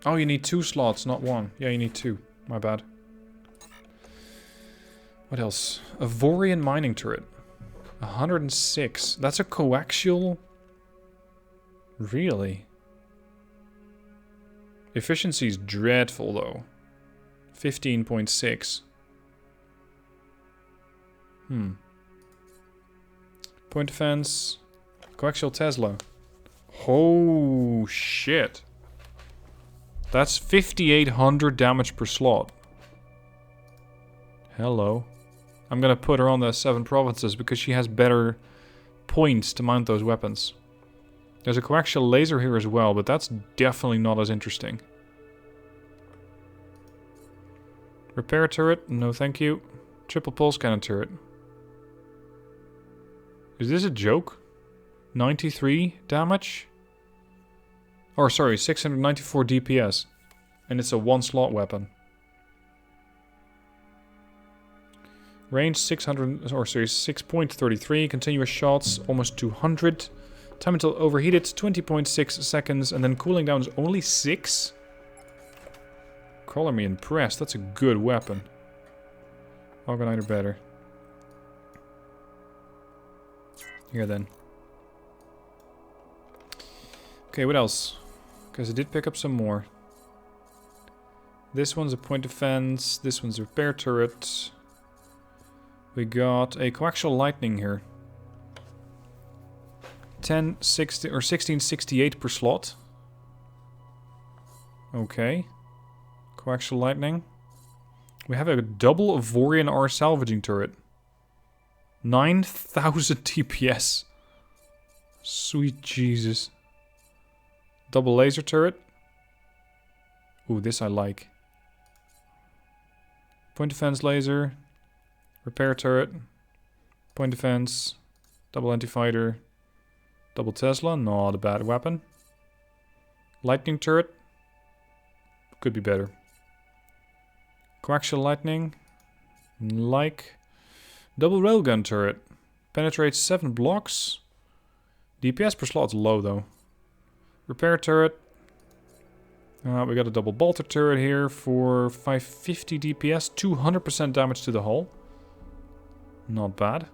Oh, you need 2 slots, not 1. Yeah, you need 2. My bad. What else? Avorion mining turret. 106. That's a coaxial? Really? Efficiency's dreadful, though. 15.6. Point defense. Coaxial Tesla. Oh, shit. That's 5,800 damage per slot. Hello. I'm gonna put her on the 7 provinces because she has better points to mount those weapons. There's a coaxial laser here as well, but that's definitely not as interesting. Repair turret? No thank you. Triple pulse cannon turret. Is this a joke? 93 damage? Or sorry, 694 DPS. And it's a 1 slot weapon. Range 6.33, continuous shots almost 200. Time until overheated 20.6 seconds, and then cooling down is only 6. Color me impressed, that's a good weapon. Organizer better. Here then. Okay, what else? Because I did pick up some more. This one's a point defense, this one's a repair turret. We got a coaxial lightning here. 1060 or 1668 per slot. Okay. Coaxial lightning. We have a double Avorion R salvaging turret. 9,000 TPS. Sweet Jesus. Double laser turret. Ooh, this I like. Point defense laser. Repair turret. Point defense. Double anti-fighter. Double Tesla. Not a bad weapon. Lightning turret. Could be better. Coaxial lightning. Like. Double railgun turret. Penetrates 7 blocks. DPS per slot's low though. Repair turret. We got a double bolter turret here for 550 DPS. 200% damage to the hull. Not bad.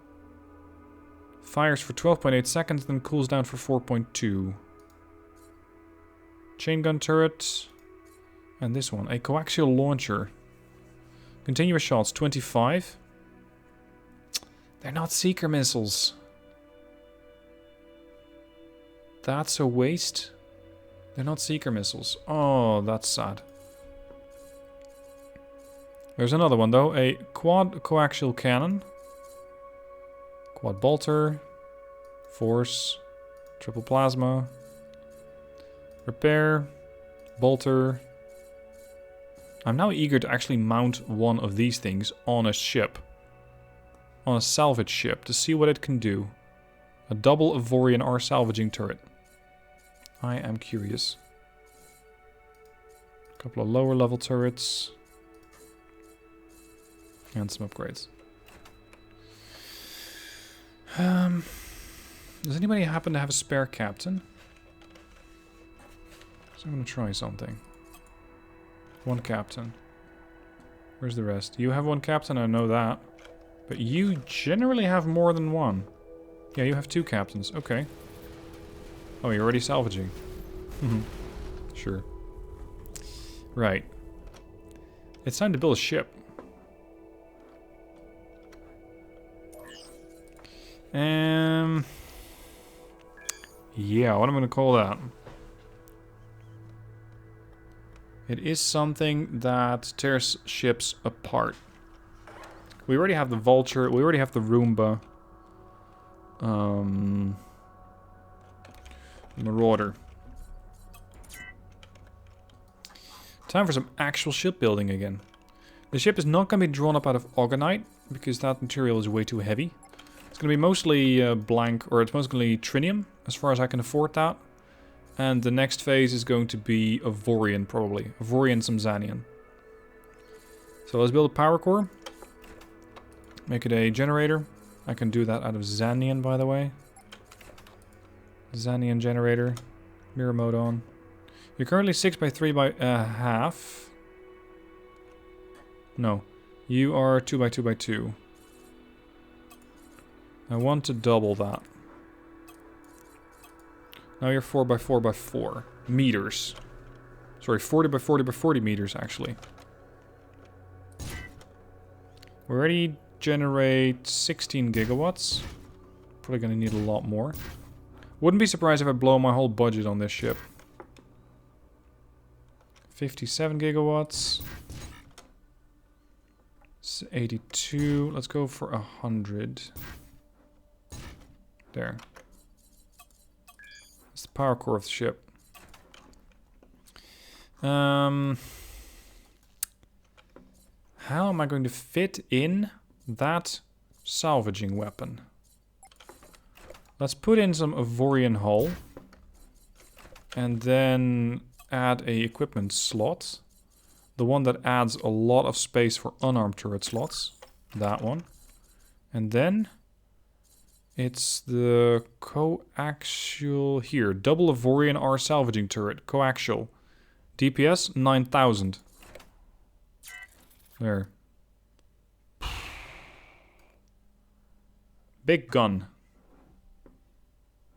Fires for 12.8 seconds, then cools down for 4.2. Chain gun turret. And this one, a coaxial launcher. Continuous shots, 25. They're not seeker missiles. That's a waste. They're not seeker missiles. Oh, that's sad. There's another one though, a quad coaxial cannon. Quad bolter, force, triple plasma, repair, bolter. I'm now eager to actually mount one of these things on a ship. On a salvage ship to see what it can do. A double Avorion R salvaging turret. I am curious. A couple of lower level turrets. And some upgrades. Does anybody happen to have a spare captain? So I'm going to try something. One captain. Where's the rest? You have one captain, I know that. But you generally have more than one. Yeah, you have 2 captains. Okay. Oh, you're already salvaging. Sure. Right. It's time to build a ship. Yeah, what am I going to call that? It is something that tears ships apart. We already have the Vulture. We already have the Roomba. Marauder. Time for some actual shipbuilding again. The ship is not going to be drawn up out of Orgonite, because that material is way too heavy. It's going to be mostly blank, or it's mostly trinium, as far as I can afford that. And the next phase is going to be Avorion, probably. Avorion, some Zanian. So let's build a power core. Make it a generator. I can do that out of Zanian, by the way. Zanian generator. Mirror mode on. You're currently 6 by 3 by half. No. You are 2 by 2 by 2. I want to double that. Now you're 4 by 4 by 4 meters. Sorry, 40 by 40 by 40 meters, actually. We already generate 16 gigawatts. Probably going to need a lot more. Wouldn't be surprised if I blow my whole budget on this ship. 57 gigawatts. 82. Let's go for 100. There. That's the power core of the ship. How am I going to fit in that salvaging weapon? Let's put in some Avorion hull. And then add a equipment slot. The one that adds a lot of space for unarmed turret slots. That one. And then it's the coaxial here. Double Avorion R salvaging turret. Coaxial. DPS 9000. There. Big gun.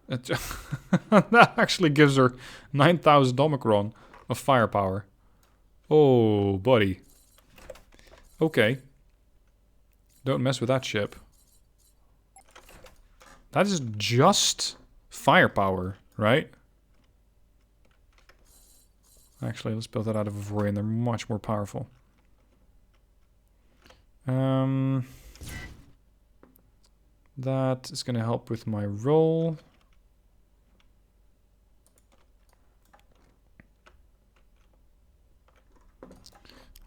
That actually gives her 9000 Omicron of firepower. Oh, buddy. Okay. Don't mess with that ship. That is just firepower, right? Actually, let's build that out of Avorion. They're much more powerful. That is going to help with my roll.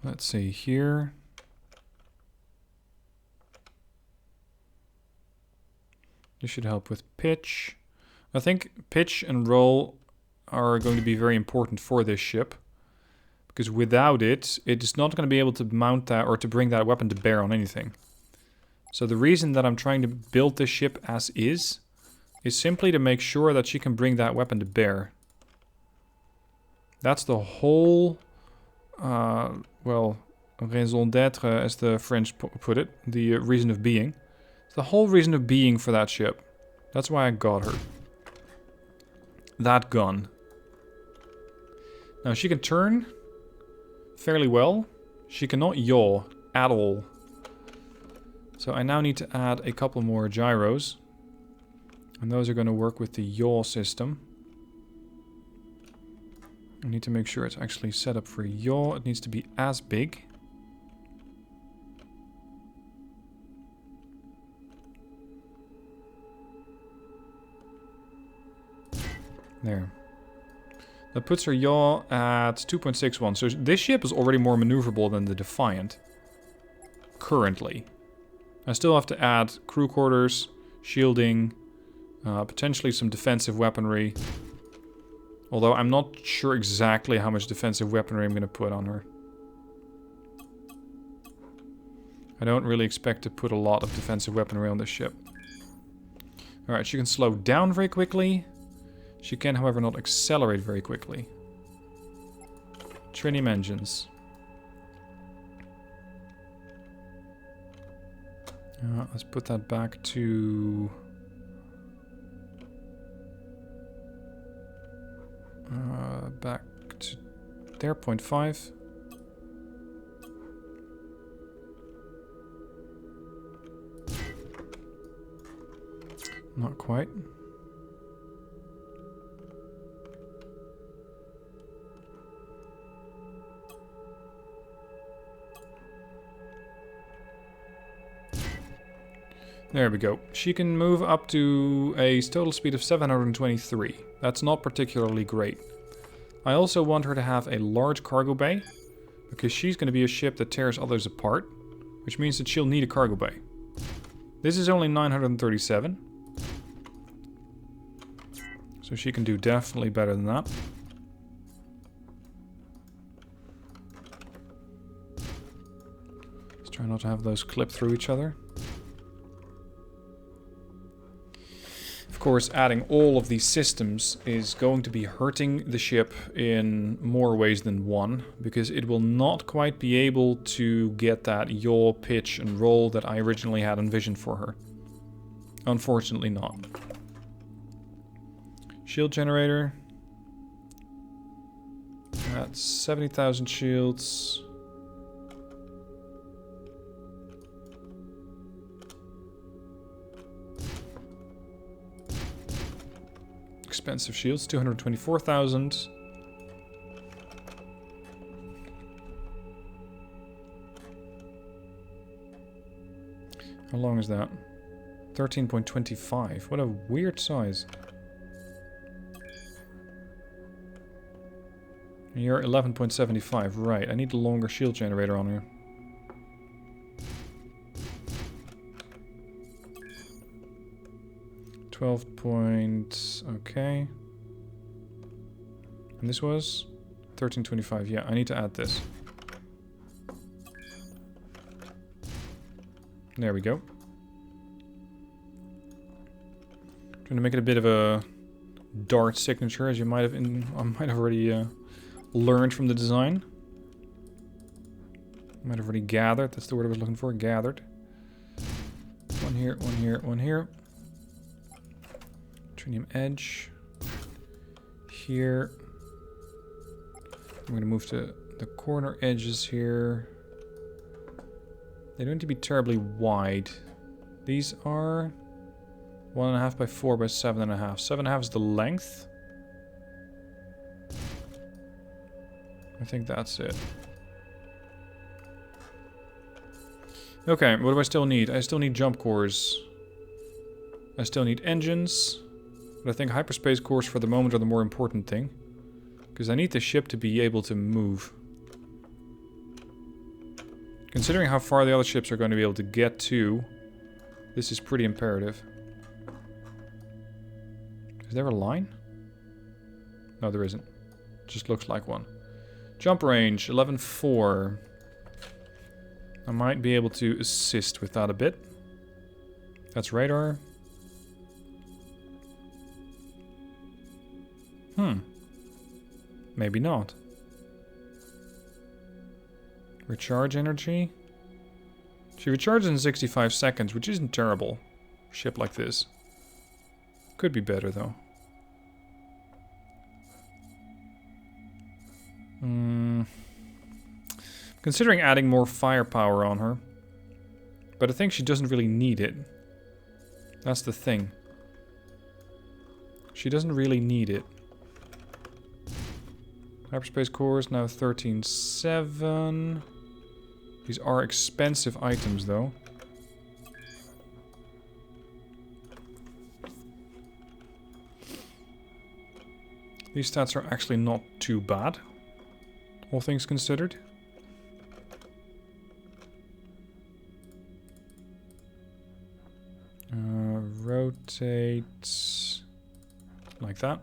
Let's see here. This should help with pitch. I think pitch and roll are going to be very important for this ship. Because without it, it is not going to be able to mount that or to bring that weapon to bear on anything. So the reason that I'm trying to build this ship as is simply to make sure that she can bring that weapon to bear. That's the whole, well, raison d'être, as the French put it, the reason of being. It's the whole reason of being for that ship. That's why I got her. That gun. Now she can turn fairly well. She cannot yaw at all. So I now need to add a couple more gyros. And those are going to work with the yaw system. I need to make sure it's actually set up for yaw. It needs to be as big. There. That puts her yaw at 2.61. So this ship is already more maneuverable than the Defiant. Currently. I still have to add crew quarters, shielding, potentially some defensive weaponry. Although I'm not sure exactly how much defensive weaponry I'm going to put on her. I don't really expect to put a lot of defensive weaponry on this ship. Alright, she can slow down very quickly. She can, however, not accelerate very quickly. Trinium engines. Let's put that back to... back to there, 0.5. Not quite. There we go. She can move up to a total speed of 723. That's not particularly great. I also want her to have a large cargo bay, because she's going to be a ship that tears others apart, which means that she'll need a cargo bay. This is only 937. So she can do definitely better than that. Let's try not to have those clip through each other. Of course, adding all of these systems is going to be hurting the ship in more ways than one, because it will not quite be able to get that yaw, pitch, and roll that I originally had envisioned for her. Unfortunately not. Shield generator. That's 70,000 shields. Expensive shields, 224,000. How long is that? 13.25. What a weird size. You're 11.75. Right, I need a longer shield generator on here. Okay. And this was 13.25. Yeah, I need to add this. There we go. Trying to make it a bit of a dart signature, as you might have I might have already learned from the design. Might have already gathered. That's the word I was looking for. Gathered. One here, one here, one here. Trinium edge. Here. I'm going to move to the corner edges here. They don't need to be terribly wide. These are 1.5 by 4 by 7.5. 7.5 is the length. I think that's it. Okay, what do I still need? I still need jump cores. I still need engines. But I think hyperspace cores for the moment are the more important thing. Because I need the ship to be able to move. Considering how far the other ships are going to be able to get to, this is pretty imperative. Is there a line? No, there isn't. Just looks like one. Jump range, 11.4. I might be able to assist with that a bit. That's radar. Maybe not. Recharge energy. She recharges in 65 seconds, which isn't terrible. For a ship like this. Could be better, though. Considering adding more firepower on her. But I think she doesn't really need it. That's the thing. She doesn't really need it. Hyperspace cores now 13.7. These are expensive items, though. These stats are actually not too bad, all things considered. Rotate like that.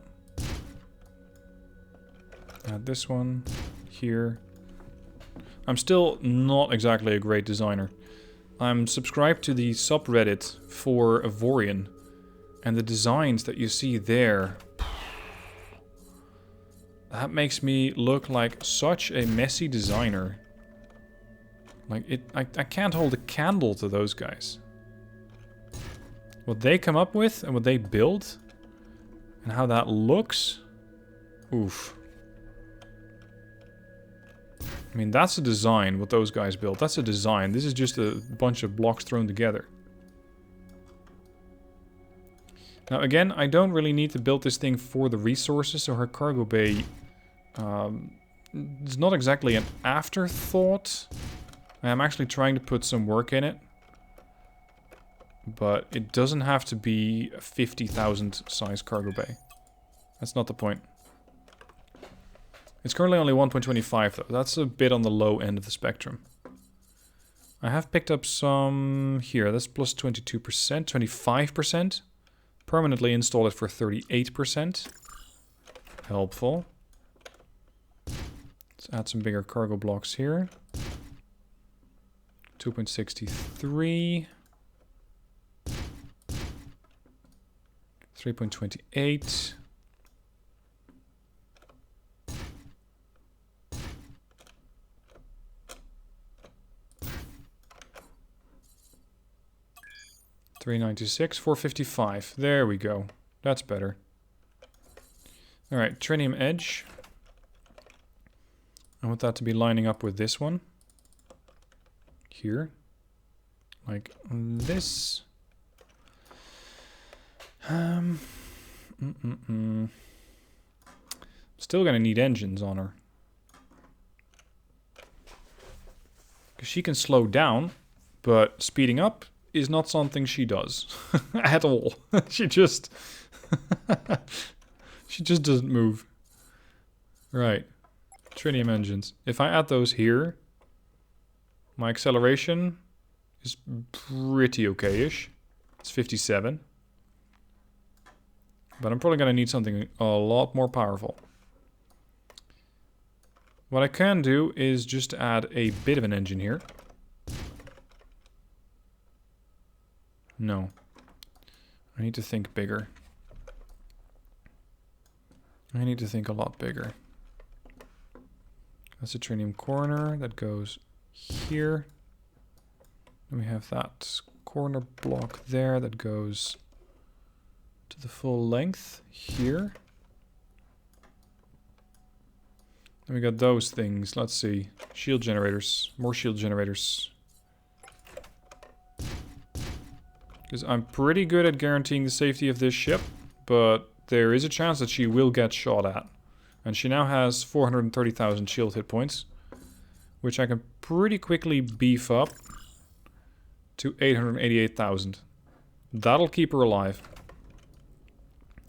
Add this one here. I'm still not exactly a great designer. I'm subscribed to the subreddit for Avorion, and the designs that you see there, that makes me look like such a messy designer. Like, I can't hold a candle to those guys. What they come up with and what they build and how that looks, oof. I mean, that's a design, what those guys built. That's a design. This is just a bunch of blocks thrown together. Now, again, I don't really need to build this thing for the resources, so her cargo bay is not exactly an afterthought. I'm actually trying to put some work in it. But it doesn't have to be a 50,000 size cargo bay. That's not the point. It's currently only 1.25 though. That's a bit on the low end of the spectrum. I have picked up some here. That's plus 22%, 25%. Permanently install it for 38%. Helpful. Let's add some bigger cargo blocks here. 2.63. 3.28. $396, $455. There we go. That's better. Alright, trinium edge. I want that to be lining up with this one. Here. Like this. Still gonna need engines on her. Because she can slow down, but speeding up is not something she does. At all. She just... she just doesn't move. Right. Trinium engines. If I add those here, my acceleration is pretty okay-ish. It's 57. But I'm probably going to need something a lot more powerful. What I can do is just add a bit of an engine here. No. I need to think bigger. I need to think a lot bigger. That's a trinium corner that goes here. Then we have that corner block there that goes to the full length here. Then we got those things. Let's see. Shield generators. More shield generators. Because I'm pretty good at guaranteeing the safety of this ship, but there is a chance that she will get shot at. And she now has 430,000 shield hit points, which I can pretty quickly beef up to 888,000. That'll keep her alive.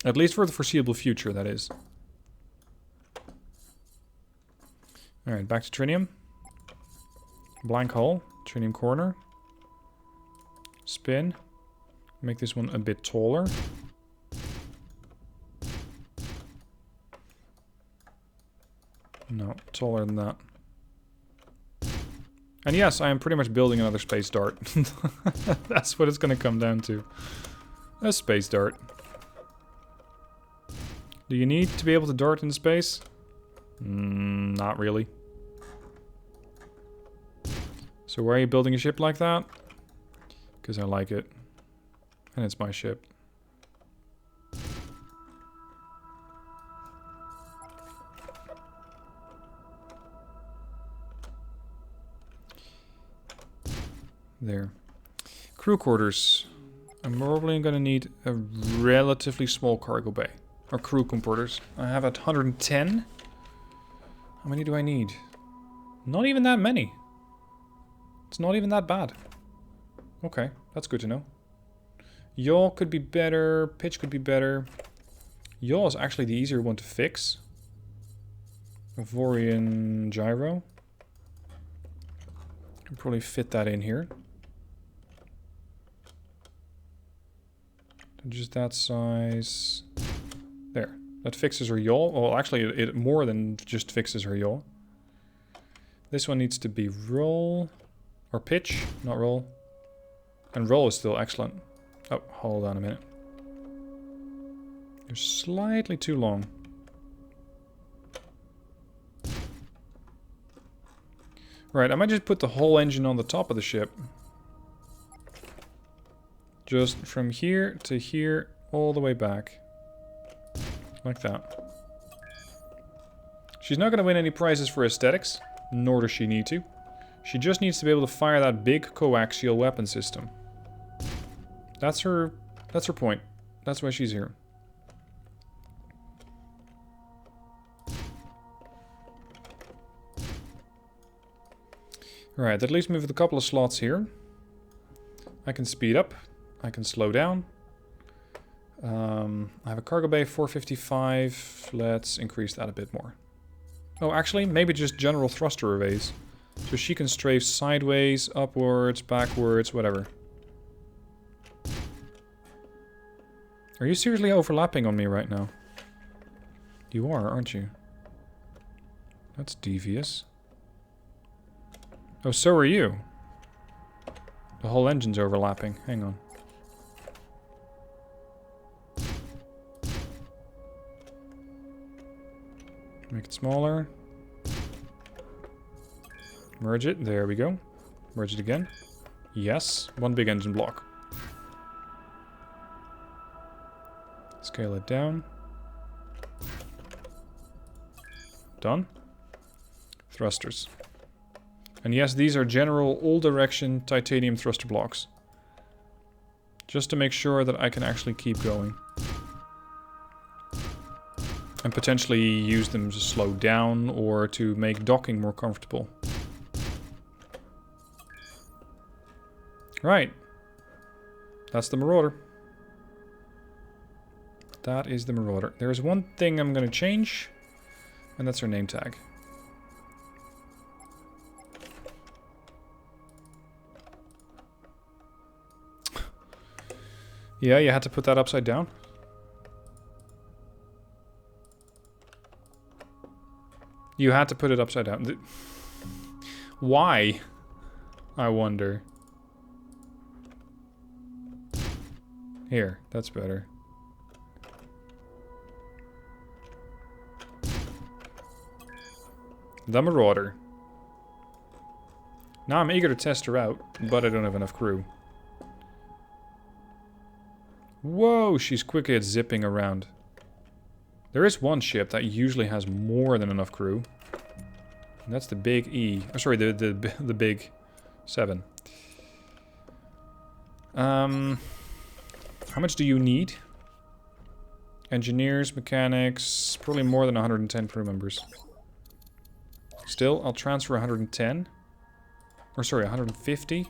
At least for the foreseeable future, that is. Alright, back to trinium. Blank hull, trinium corner. Spin. Make this one a bit taller. No, taller than that. And yes, I am pretty much building another space dart. That's what it's going to come down to. A space dart. Do you need to be able to dart in space? Not really. So why are you building a ship like that? Because I like it. And it's my ship. There. Crew quarters. I'm probably going to need a relatively small cargo bay. Or crew quarters. I have at 110. How many do I need? Not even that many. It's not even that bad. Okay, that's good to know. Yaw could be better. Pitch could be better. Yaw is actually the easier one to fix. Avorion gyro. Can probably fit that in here. Just that size. There. That fixes her yaw. Well, actually, it more than just fixes her yaw. This one needs to be roll. Or pitch, not roll. And roll is still excellent. Oh, hold on a minute. You're slightly too long. Right, I might just put the whole engine on the top of the ship. Just from here to here, all the way back. Like that. She's not going to win any prizes for aesthetics, nor does she need to. She just needs to be able to fire that big coaxial weapon system. That's her point. That's why she's here. Right, that leaves me with a couple of slots here. I can speed up. I can slow down. I have a cargo bay 455. Let's increase that a bit more. Oh, actually, maybe just general thruster arrays. So she can strafe sideways, upwards, backwards, whatever. Are you seriously overlapping on me right now? You are, aren't you? That's devious. Oh, so are you. The whole engine's overlapping. Hang on. Make it smaller. Merge it. There we go. Merge it again. Yes. One big engine block. Scale it down. Done. Thrusters. And yes, these are general all-direction titanium thruster blocks. Just to make sure that I can actually keep going. And potentially use them to slow down or to make docking more comfortable. Right. That's the Marauder. That is the Marauder. There's one thing I'm going to change, and that's her name tag. Yeah, you had to put that upside down. You had to put it upside down. Why? I wonder. Here, that's better. The Marauder. Now I'm eager to test her out, but I don't have enough crew. Whoa, she's quickly at zipping around. There is one ship that usually has more than enough crew. And that's the big E. Oh, sorry, the big 7. How much do you need? Engineers, mechanics, probably more than 110 crew members. Still, I'll transfer 110. Or sorry, 150.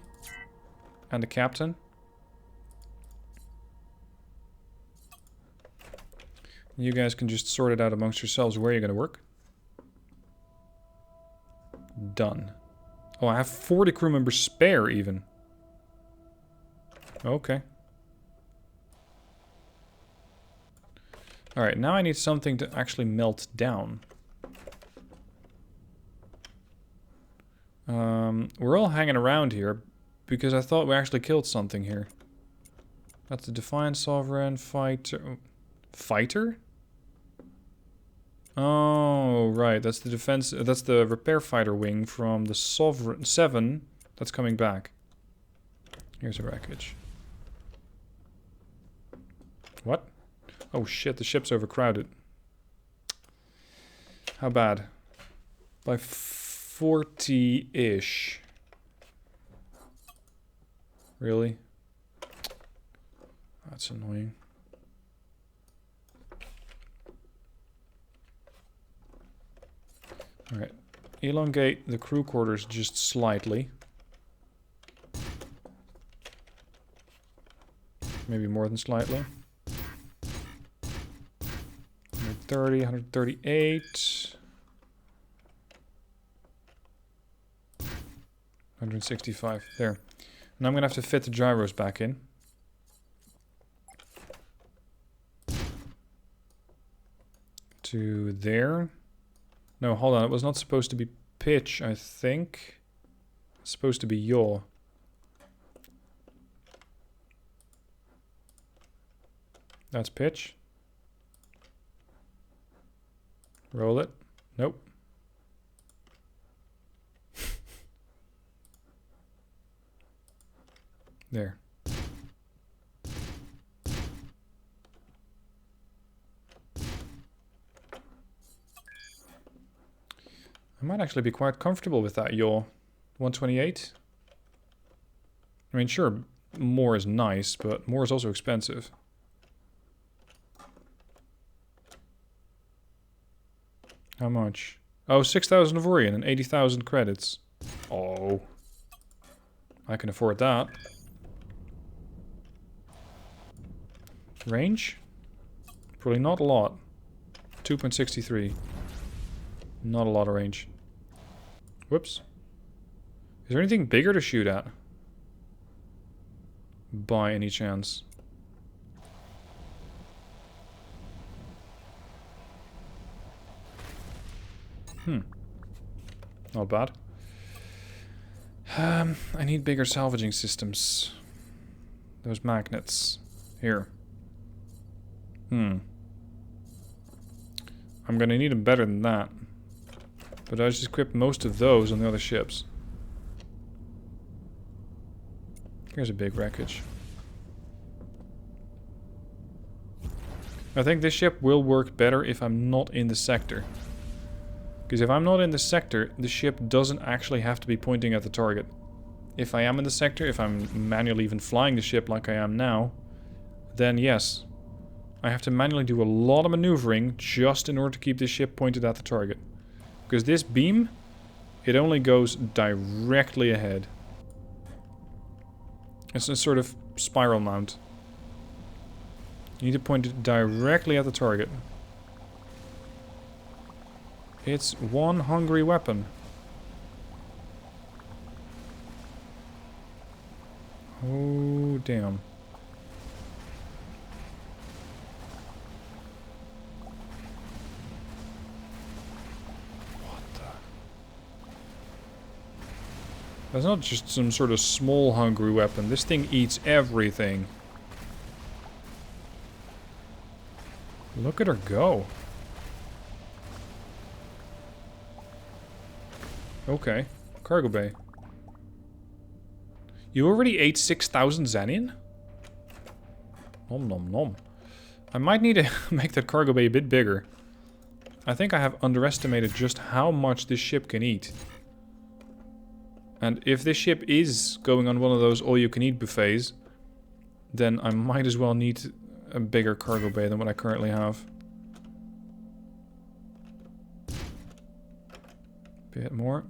And the captain. You guys can just sort it out amongst yourselves where you're going to work. Done. Oh, I have 40 crew members spare even. Okay. Alright, now I need something to actually melt down. We're all hanging around here because I thought we actually killed something here. That's the Defiant Sovereign Fighter. Fighter? Oh, right. That's the defense. That's the repair fighter wing from the Sovereign 7 that's coming back. Here's a wreckage. What? Oh shit, the ship's overcrowded. How bad? By 40-ish. Really? That's annoying. Alright. Elongate the crew quarters just slightly. Maybe more than slightly. 130, 138. 165. There. Now I'm going to have to fit the gyros back in. to there. No, hold on. It was not supposed to be pitch, I think. It's supposed to be yaw. That's pitch. Roll it. Nope. There. I might actually be quite comfortable with that yaw. 128. I mean, sure, more is nice, but more is also expensive. How much? Oh, 6,000 Avorion and 80,000 credits. Oh. I can afford that. Range? Probably not a lot. 2.63. Not a lot of range. Whoops. Is there anything bigger to shoot at? By any chance? Not bad. I need bigger salvaging systems. Those magnets. Here. I'm gonna need them better than that. But I just equipped most of those on the other ships. Here's a big wreckage. I think this ship will work better if I'm not in the sector. Because if I'm not in the sector, the ship doesn't actually have to be pointing at the target. If I am in the sector, if I'm manually even flying the ship like I am now, then yes. I have to manually do a lot of maneuvering just in order to keep this ship pointed at the target. Because this beam, it only goes directly ahead. It's a sort of spiral mount. You need to point it directly at the target. It's one hungry weapon. Oh, damn. What the? That's not just some sort of small hungry weapon. This thing eats everything. Look at her go. Okay. Cargo bay. You already ate 6,000 Xanian? Nom nom nom. I might need to make that cargo bay a bit bigger. I think I have underestimated just how much this ship can eat. And if this ship is going on one of those all-you-can-eat buffets, then I might as well need a bigger cargo bay than what I currently have. Bit more.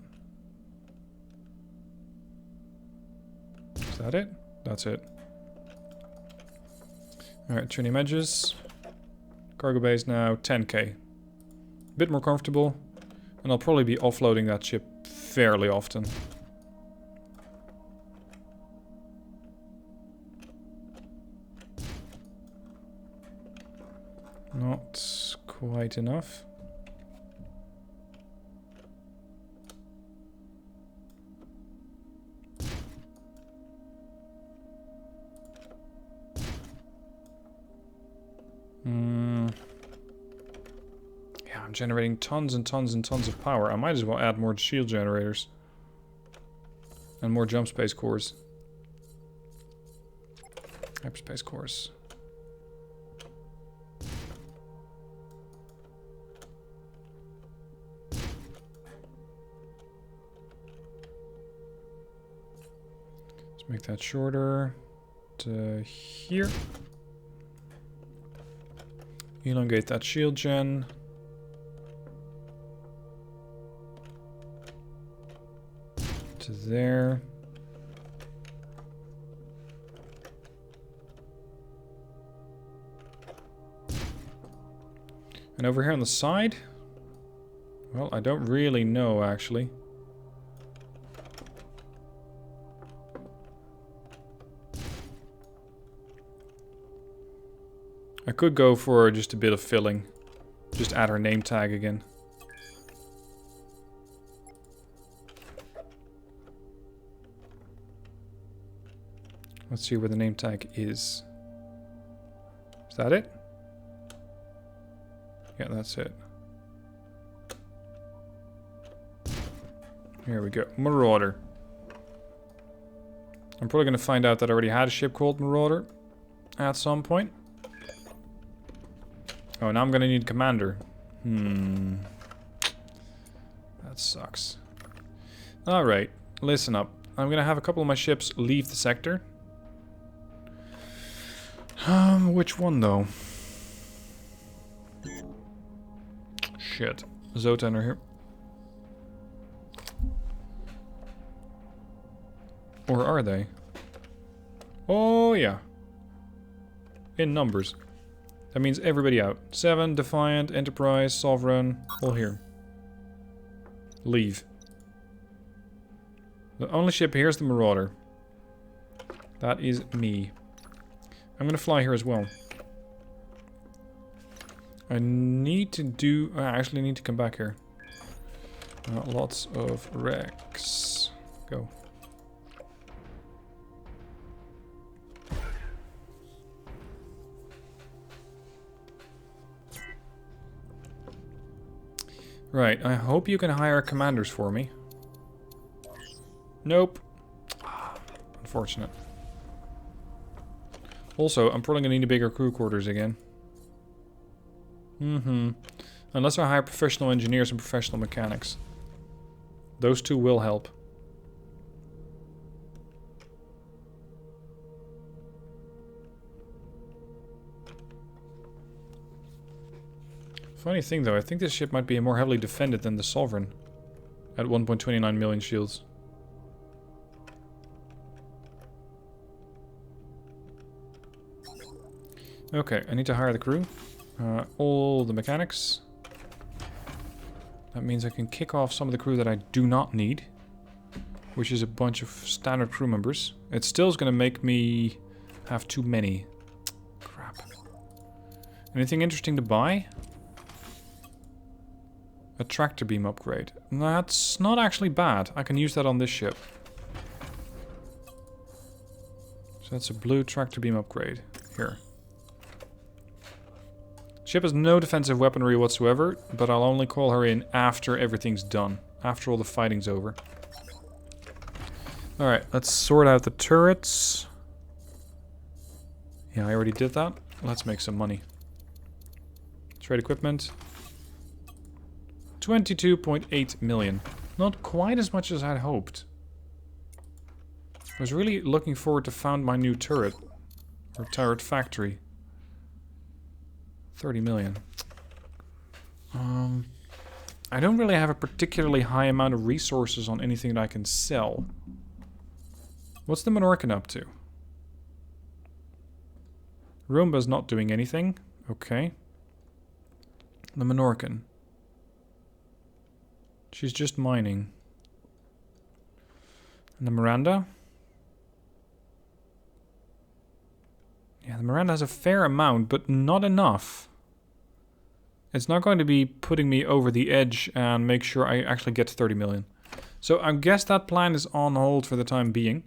Is that it? That's it. Alright, trim edges. Cargo bay is now 10k. Bit more comfortable. And I'll probably be offloading that ship fairly often. Not quite enough. Yeah, I'm generating tons and tons and tons of power. I might as well add more shield generators. And more jump space cores. Hyperspace cores. Let's make that shorter to here. Elongate that shield gen. To there. And over here on the side? Well, I don't really know, actually. I could go for just a bit of filling. Just add her name tag again. Let's see where the name tag is. Is that it? Yeah, that's it. Here we go. Marauder. I'm probably going to find out that I already had a ship called Marauder at some point. Oh, now I'm going to need a commander. That sucks. Alright, listen up. I'm going to have a couple of my ships leave the sector. Which one though? Shit. Zoton are here. Or are they? Oh yeah. In numbers. That means everybody out. 7, Defiant, Enterprise, Sovereign, all here. Leave. The only ship here is the Marauder. That is me. I'm gonna fly here as well. I need to do... I actually need to come back here. Lots of wrecks. Go. Right, I hope you can hire commanders for me. Nope. Unfortunate. Also, I'm probably going to need a bigger crew quarters again. Unless I hire professional engineers and professional mechanics. Those two will help. Funny thing though, I think this ship might be more heavily defended than the Sovereign. At 1.29 million shields. Okay, I need to hire the crew. All the mechanics. That means I can kick off some of the crew that I do not need. Which is a bunch of standard crew members. It still is going to make me have too many. Crap. Anything interesting to buy? A tractor beam upgrade. That's not actually bad. I can use that on this ship. So that's a blue tractor beam upgrade. Here. Ship has no defensive weaponry whatsoever, but I'll only call her in after everything's done. After all the fighting's over. Alright, let's sort out the turrets. Yeah, I already did that. Let's make some money. Trade equipment. 22.8 million. Not quite as much as I'd hoped. I was really looking forward to found my new turret. Or turret factory. 30 million. I don't really have a particularly high amount of resources on anything that I can sell. What's the Monorkin up to? Roomba's not doing anything. Okay. The Monorkin. She's just mining. And the Miranda? Yeah, the Miranda has a fair amount, but not enough. It's not going to be putting me over the edge and make sure I actually get to 30 million. So I guess that plan is on hold for the time being.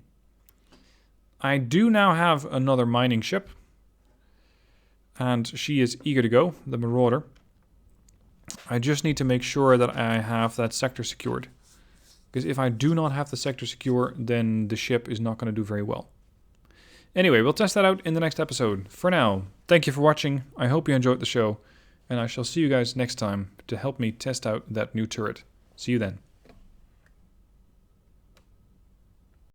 I do now have another mining ship. And she is eager to go, the Marauder. I just need to make sure that I have that sector secured. Because if I do not have the sector secure, then the ship is not going to do very well. Anyway, we'll test that out in the next episode. For now, thank you for watching. I hope you enjoyed the show. And I shall see you guys next time to help me test out that new turret. See you then.